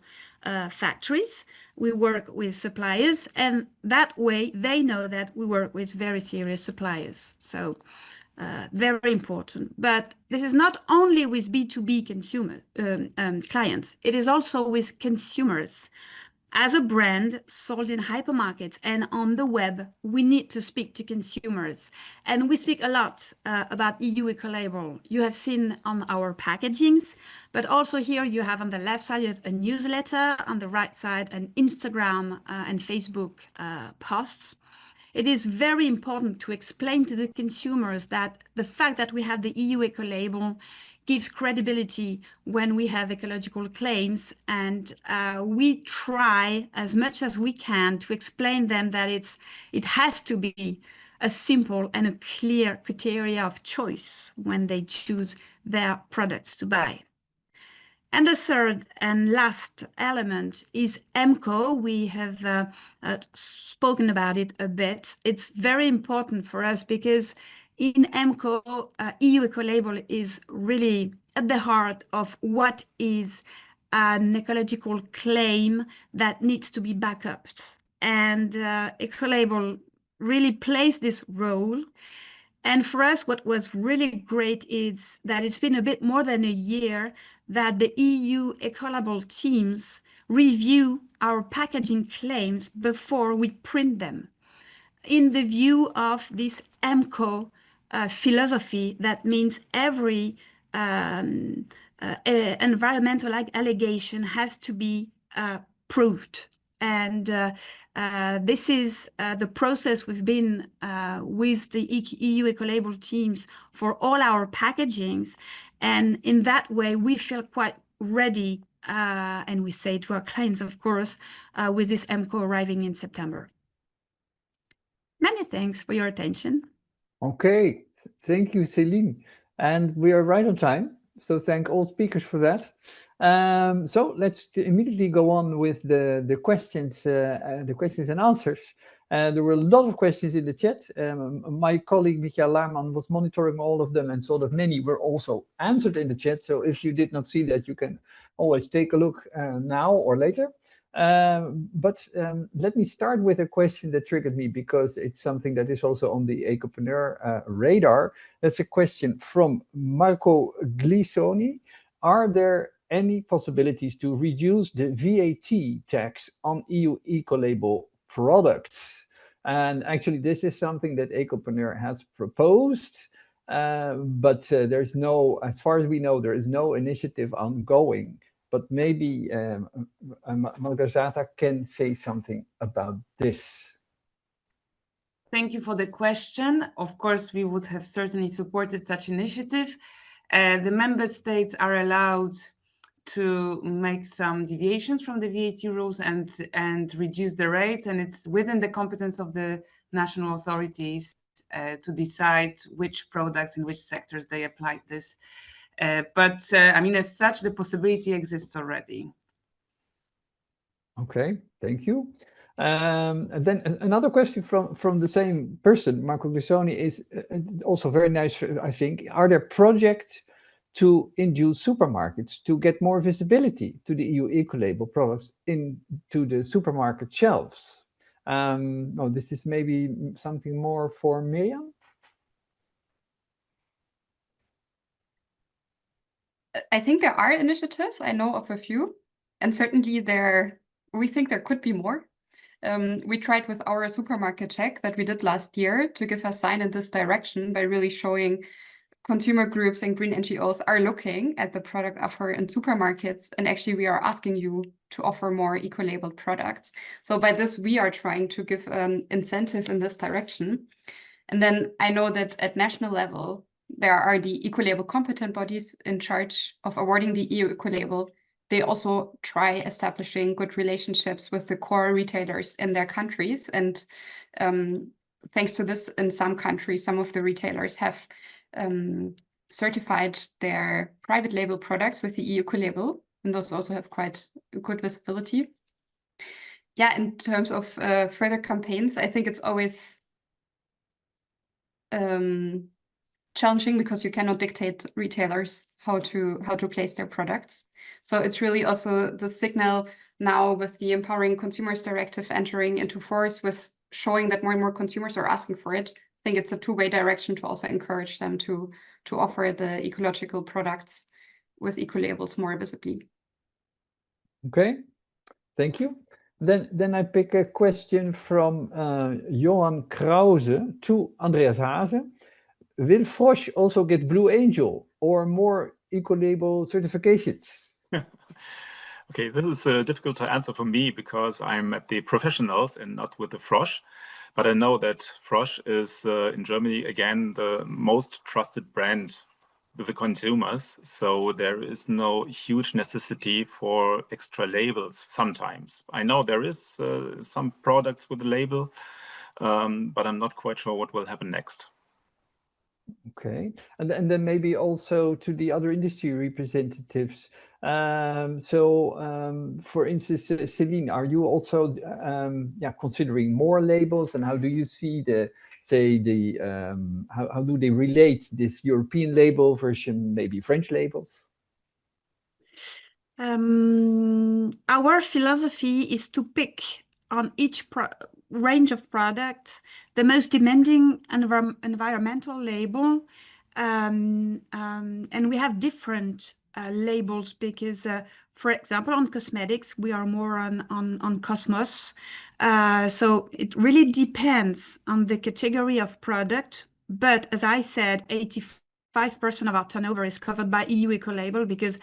factories. We work with suppliers, and that way they know that we work with very serious suppliers. So very important. But this is not only with B2B consumer clients, it is also with consumers. As a brand sold in hypermarkets and on the web, we need to speak to consumers. And we speak a lot about EU Ecolabel. You have seen on our packagings, but also here you have on the left side a newsletter, on the right side an Instagram and Facebook posts. It is very important to explain to the consumers that the fact that we have the EU Ecolabel gives credibility when we have ecological claims, and we try as much as we can to explain them that it has to be a simple and a clear criteria of choice when they choose their products to buy. And the third and last element is EMCO. We have spoken about it a bit. It's very important for us because in EMCO, EU Ecolabel is really at the heart of what is an ecological claim that needs to be backed up. And Ecolabel really plays this role. And for us, what was really great is that it's been a bit more than a year that the EU Ecolabel teams review our packaging claims before we print them, in the view of this EMCO philosophy. That means every environmental allegation has to be proved And this is the process we've been with the EU Ecolabel teams for all our packagings. And in that way, we feel quite ready, and we say to our clients, of course, with this MCO arriving in September. Many thanks for your attention. Okay, thank you, Celine. And we are right on time. So thank all speakers for that. So let's immediately go on with the questions and answers. There were a lot of questions in the chat. My colleague Michael Laarman was monitoring all of them and saw that many were also answered in the chat. So if you did not see that, you can always take a look now or later. But let me start with a question that triggered me because it's something that is also on the Ecopreneur radar. That's a question from Marco Glisoni. Are there any possibilities to reduce the VAT tax on EU Ecolabel products? And actually, this is something that Ecopreneur has proposed, but there's no, as far as we know, there is no initiative ongoing. But maybe Margareta can say something about this. Thank you for the question. Of course, we would have certainly supported such initiative. The member states are allowed to make some deviations from the VAT rules and reduce the rates, and it's within the competence of the national authorities to decide which products in which sectors they apply this. But I mean, as such, the possibility exists already. Okay, thank you. And then another question from the same person, Marco Grisoni, is also very nice, I think. Are there projects to induce supermarkets to get more visibility to the EU Ecolabel products into the supermarket shelves? No, this is maybe something more for Miriam. I think there are initiatives. I know of a few, and certainly we think there could be more. We tried with our supermarket check that we did last year to give a sign in this direction by really showing consumer groups and green NGOs are looking at the product offer in supermarkets, and actually we are asking you to offer more eco-labeled products. So by this, we are trying to give an incentive in this direction. And then I know that at national level, there are the Ecolabel competent bodies in charge of awarding the EU Ecolabel. They also try establishing good relationships with the core retailers in their countries. And thanks to this, in some countries, some of the retailers have certified their private label products with the EU Ecolabel, and those also have quite good visibility. Yeah, in terms of further campaigns, I think it's always challenging because you cannot dictate retailers how to place their products. So it's really also the signal now with the Empowering Consumers Directive entering into force, with showing that more and more consumers are asking for it. I think it's a two-way direction to also encourage them to offer the ecological products with eco-labels more visibly. Okay, thank you. Then I pick a question from Johan Krause to Andreas Haase. Will Frosch also get Blue Angel or more eco-label certifications? Okay, this is difficult to answer for me because I'm at the professionals and not with the Frosch. But I know that Frosch is in Germany, again, the most trusted brand with the consumers. So there is no huge necessity for extra labels sometimes. I know there is some products with a label, but I'm not quite sure what will happen next. Okay, and then maybe also to the other industry representatives. For instance, Celine, are you also considering more labels, and how do you see how do they relate this European label versus maybe French labels? Our philosophy is to pick on each range of product the most demanding environmental label, and we have different labels because, for example, on cosmetics we are more on Cosmos. So it really depends on the category of product. But as I said, 85% of our turnover is covered by EU Ecolabel because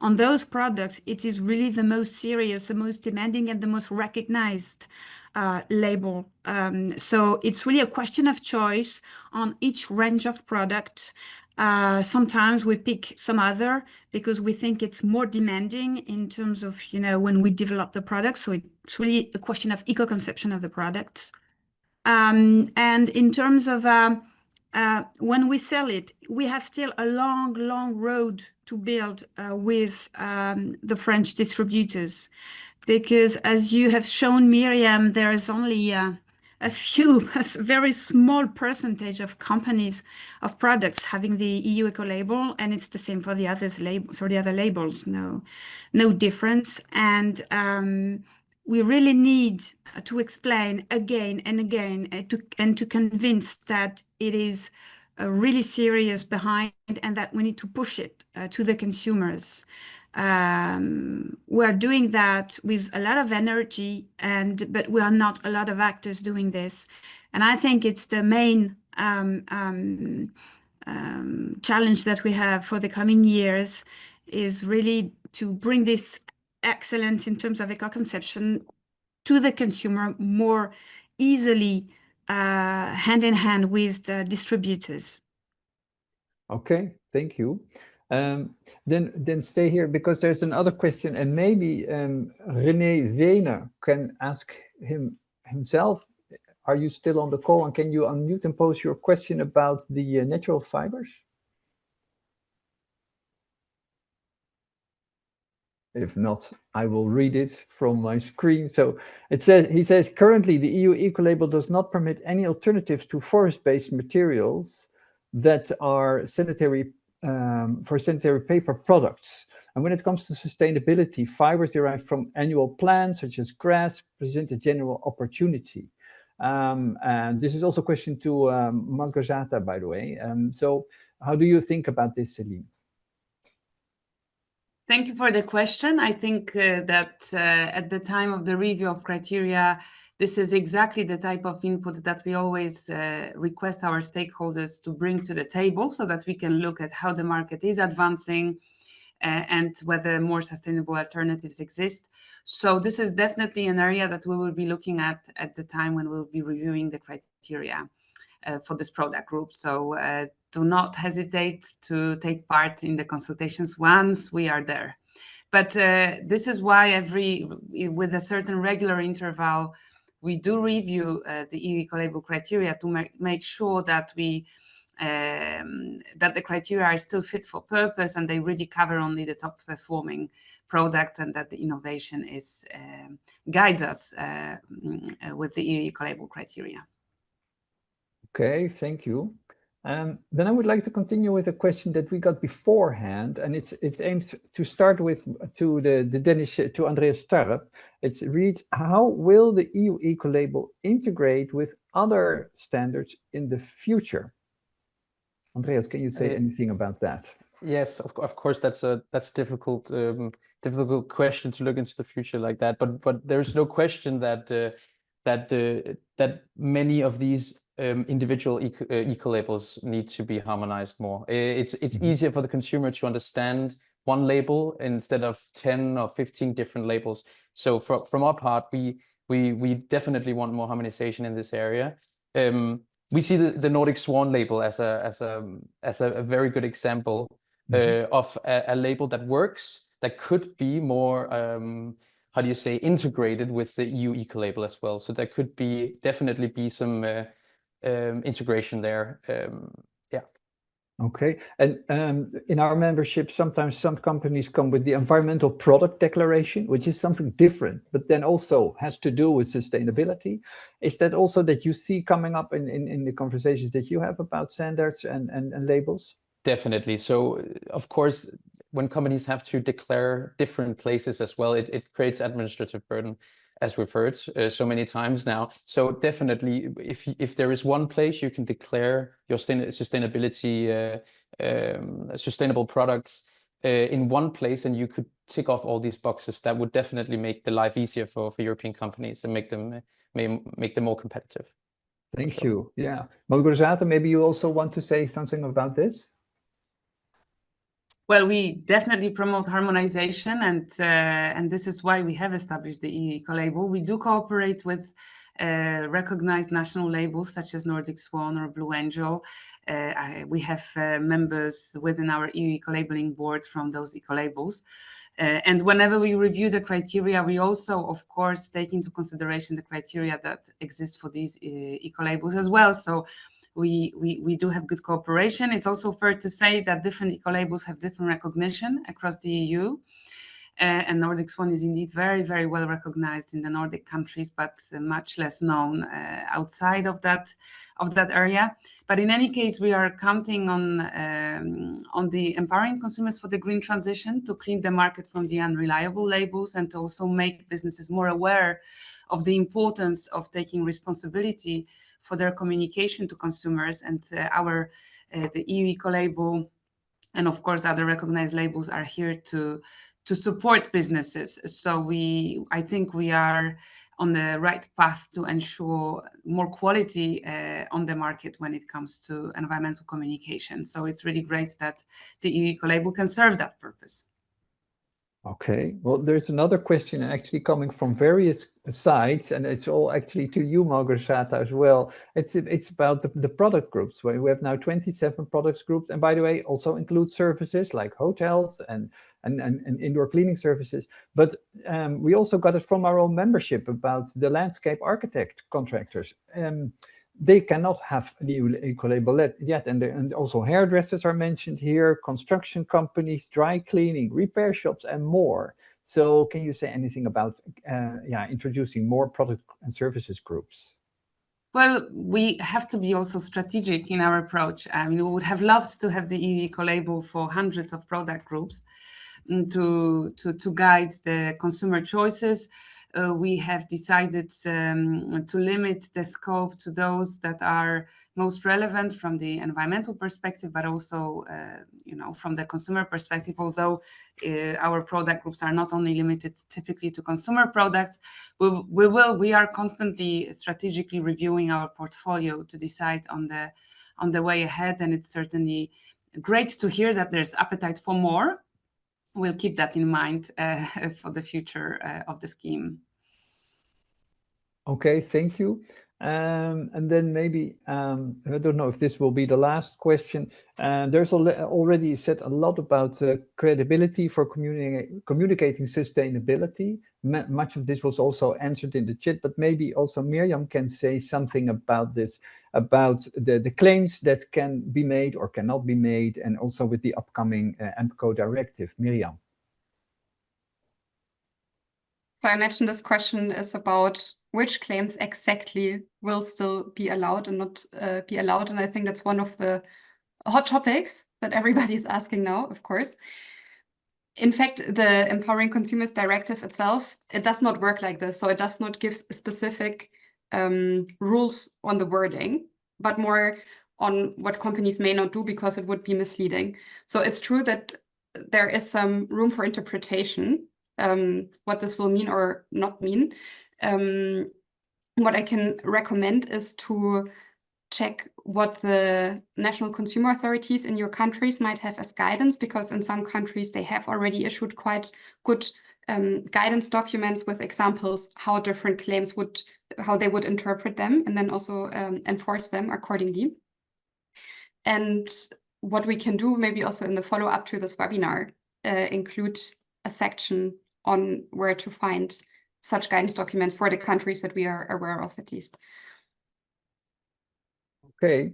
on those products, it is really the most serious, the most demanding, and the most recognized label. So it's really a question of choice on each range of product. Sometimes we pick some other because we think it's more demanding in terms of, when we develop the product. So it's really a question of eco-conception of the product. And in terms of when we sell it, we have still a long, long road to build with the French distributors. Because as you have shown, Miriam, there is only a very small percentage of companies, of products having the EU Ecolabel, and it's the same for the other labels, no difference. And we really need to explain again and again and to convince that it is really serious behind and that we need to push it to the consumers. We're doing that with a lot of energy, but we are not a lot of actors doing this. And I think it's the main challenge that we have for the coming years is really to bring this excellence in terms of eco-conception to the consumer more easily, hand in hand with the distributors. Okay, thank you. Then stay here because there's another question, and maybe René Wehner can ask himself. Are you still on the call, and can you unmute and pose your question about the natural fibers? If not, I will read it from my screen. So he says, currently the EU Ecolabel does not permit any alternatives to forest-based materials that are for sanitary paper products. And when it comes to sustainability, fibers derived from annual plants, such as grass, present a general opportunity. And this is also a question to Malgorzata, by the way. So how do you think about this, Celine? Thank you for the question. I think that at the time of the review of criteria, this is exactly the type of input that we always request our stakeholders to bring to the table so that we can look at how the market is advancing and whether more sustainable alternatives exist. So this is definitely an area that we will be looking at the time when we'll be reviewing the criteria for this product group. So do not hesitate to take part in the consultations once we are there. But this is why with a certain regular interval, we do review the EU Ecolabel criteria to make sure that that the criteria are still fit for purpose and they really cover only the top performing products, and that the innovation guides us with the EU Ecolabel criteria. Okay, thank you. Then I would like to continue with a question that we got beforehand, and it's aimed to start with to Andreas Starp. It reads, how will the EU Ecolabel integrate with other standards in the future? Andreas, can you say anything about that? Yes, of course, that's a difficult question to look into the future like that. But there's no question that many of these individual eco-labels need to be harmonized more. It's easier for the consumer to understand one label instead of 10 or 15 different labels. So from our part, we definitely want more harmonization in this area. We see the Nordic Swan label as a very good example of a label that works, that could be more how do you say, integrated with the EU Ecolabel as well. So there could definitely be some integration there. Yeah. Okay. And in our membership, sometimes some companies come with the environmental product declaration, which is something different, but then also has to do with sustainability. Is that also that you see coming up in the conversations that you have about standards and labels? Definitely. So, of course, when companies have to declare different places as well, it creates administrative burden, as we've heard so many times now. So definitely, if there is one place you can declare your sustainability, sustainable products in one place, and you could tick off all these boxes, that would definitely make the life easier for European companies and make them more competitive. Thank you. Yeah. Malgorzata, maybe you also want to say something about this? Well, we definitely promote harmonization, and this is why we have established the EU Ecolabel. We do cooperate with recognized national labels such as Nordic Swan or Blue Angel. We have members within our EU Ecolabelling Board from those ecolabels. And whenever we review the criteria, we also, of course, take into consideration the criteria that exist for these ecolabels as well. So we do have good cooperation. It's also fair to say that different ecolabels have different recognition across the EU. And Nordic Swan is indeed very, very well recognized in the Nordic countries, but much less known outside of that area. But in any case, we are counting on the empowering consumers for the green transition to clean the market from the unreliable labels and to also make businesses more aware of the importance of taking responsibility for their communication to consumers. And the EU Ecolabel and of course other recognized labels are here to support businesses. So I think we are on the right path to ensure more quality on the market when it comes to environmental communication. So it's really great that the EU Ecolabel can serve that purpose. Okay, well, there's another question actually coming from various sides, and it's all actually to you, Margaret, as well. It's about the product groups. We have now 27 products groups, and by the way, also includes services like hotels and indoor cleaning services. But we also got it from our own membership about the landscape architect contractors. They cannot have an EU Ecolabel yet, and also hairdressers are mentioned here, construction companies, dry cleaning, repair shops, and more. So can you say anything about introducing more product and services groups? Well, we have to be also strategic in our approach. I mean, we would have loved to have the EU Ecolabel for hundreds of product groups to guide the consumer choices. We have decided to limit the scope to those that are most relevant from the environmental perspective, but also, from the consumer perspective. Although our product groups are not only limited typically to consumer products, we are constantly strategically reviewing our portfolio to decide on the way ahead. And it's certainly great to hear that there's appetite for more. We'll keep that in mind for the future of the scheme. Okay, thank you. And then maybe, I don't know if this will be the last question. There's already said a lot about credibility for communicating sustainability. Much of this was also answered in the chat, but maybe also Miriam can say something about this, about the claims that can be made or cannot be made, and also with the upcoming EMCO directive. Miriam. So I imagine this question is about which claims exactly will still be allowed and not be allowed. And I think that's one of the hot topics that everybody is asking now, of course. In fact, the Empowering Consumers Directive itself, it does not work like this. So it does not give specific rules on the wording, but more on what companies may not do because it would be misleading. So it's true that there is some room for interpretation, what this will mean or not mean. What I can recommend is to check what the national consumer authorities in your countries might have as guidance, because in some countries they have already issued quite good guidance documents with examples how different claims how they would interpret them, and then also enforce them accordingly. And what we can do, maybe also in the follow-up to this webinar, include a section on where to find such guidance documents for the countries that we are aware of, at least. Okay,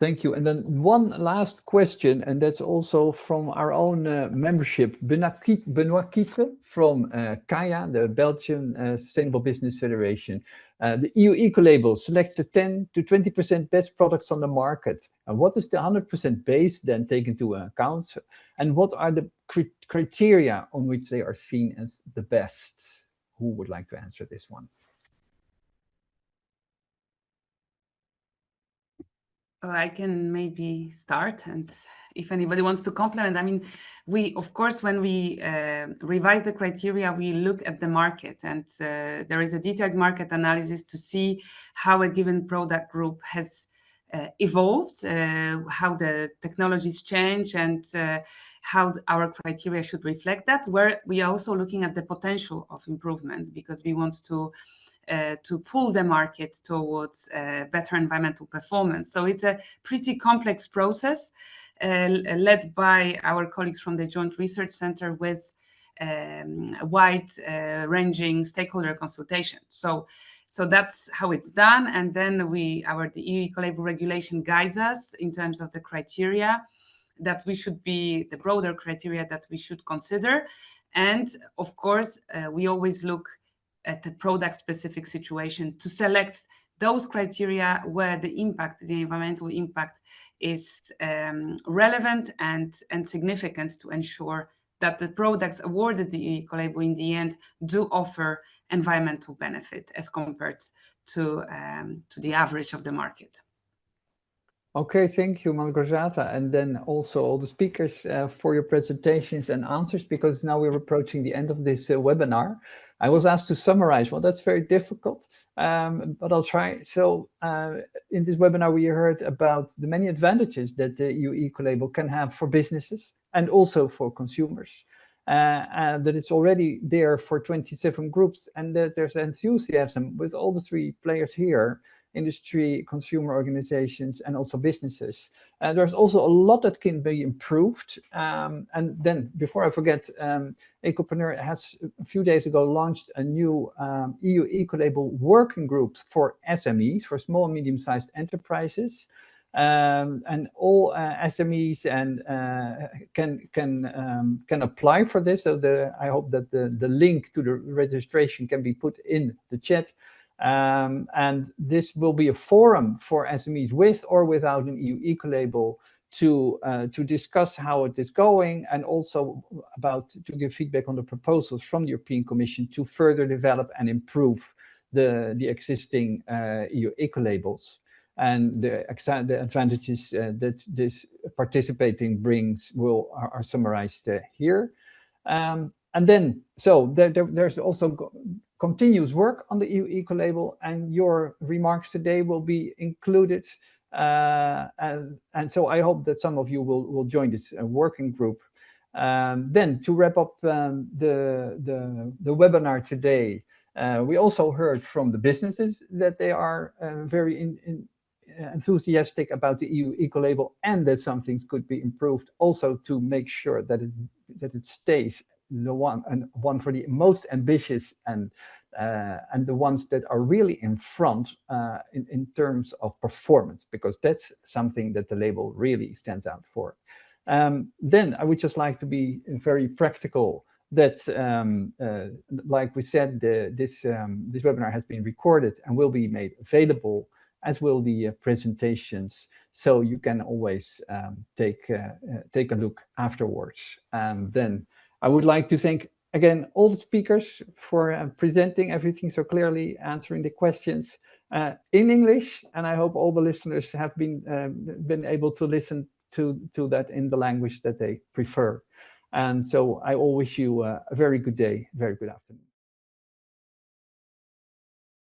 thank you. And then one last question, and that's also from our own membership, Benoit Quitre from CAIA, the Belgian Sustainable Business Federation. The EU Ecolabel selects the 10 to 20% best products on the market. And what is the 100% base then taken into account? And what are the criteria on which they are seen as the best? Who would like to answer this one? I can maybe start, and if anybody wants to complement, I mean, of course, when we revise the criteria, we look at the market, and there is a detailed market analysis to see how a given product group has evolved, how the technologies change, and how our criteria should reflect that, where we are also looking at the potential of improvement, because we want to pull the market towards better environmental performance. So it's a pretty complex process led by our colleagues from the Joint Research Center with wide-ranging stakeholder consultation. So that's how it's done. And then the EU Ecolabel regulation guides us in terms of the criteria that we should be, the broader criteria that we should consider. And of course, we always look at the product-specific situation to select those criteria where the impact, the environmental impact, is relevant and significant to ensure that the products awarded the EU Ecolabel in the end do offer environmental benefit as compared to the average of the market. Okay, thank you, Malgorzata, and then also all the speakers for your presentations and answers, because now we're approaching the end of this webinar. I was asked to summarize. Well, that's very difficult, but I'll try. So in this webinar, we heard about the many advantages that the EU Ecolabel can have for businesses and also for consumers. That it's already there for 27 groups, and that there's enthusiasm with all the 3 players here: industry, consumer organizations, and also businesses. There's also a lot that can be improved. And then, before I forget, Ecopreneur has a few days ago launched a new EU Ecolabel working group for SMEs, for small and medium-sized enterprises. And all SMEs can apply for this. So I hope that the link to the registration can be put in the chat. And this will be a forum for SMEs with or without an EU Ecolabel to discuss how it is going, and also to give feedback on the proposals from the European Commission to further develop and improve the existing EU Ecolabels. And the advantages that this participating brings are summarized here. And then, so there's also continuous work on the EU Ecolabel, and your remarks today will be included. And so I hope that some of you will join this working group. Then, to wrap up the webinar today, we also heard from the businesses that they are very enthusiastic about the EU Ecolabel, and that some things could be improved, also to make sure that it stays the one for the most ambitious and the ones that are really in front in terms of performance, because that's something that the label really stands out for. Then I would just like to be very practical. That, like we said, this webinar has been recorded and will be made available, as will the presentations, so you can always take a look afterwards. And then I would like to thank again all the speakers for presenting everything so clearly, answering the questions in English, and I hope all the listeners have been able to listen to that in the language that they prefer. And so I all wish you a very good day, very good afternoon.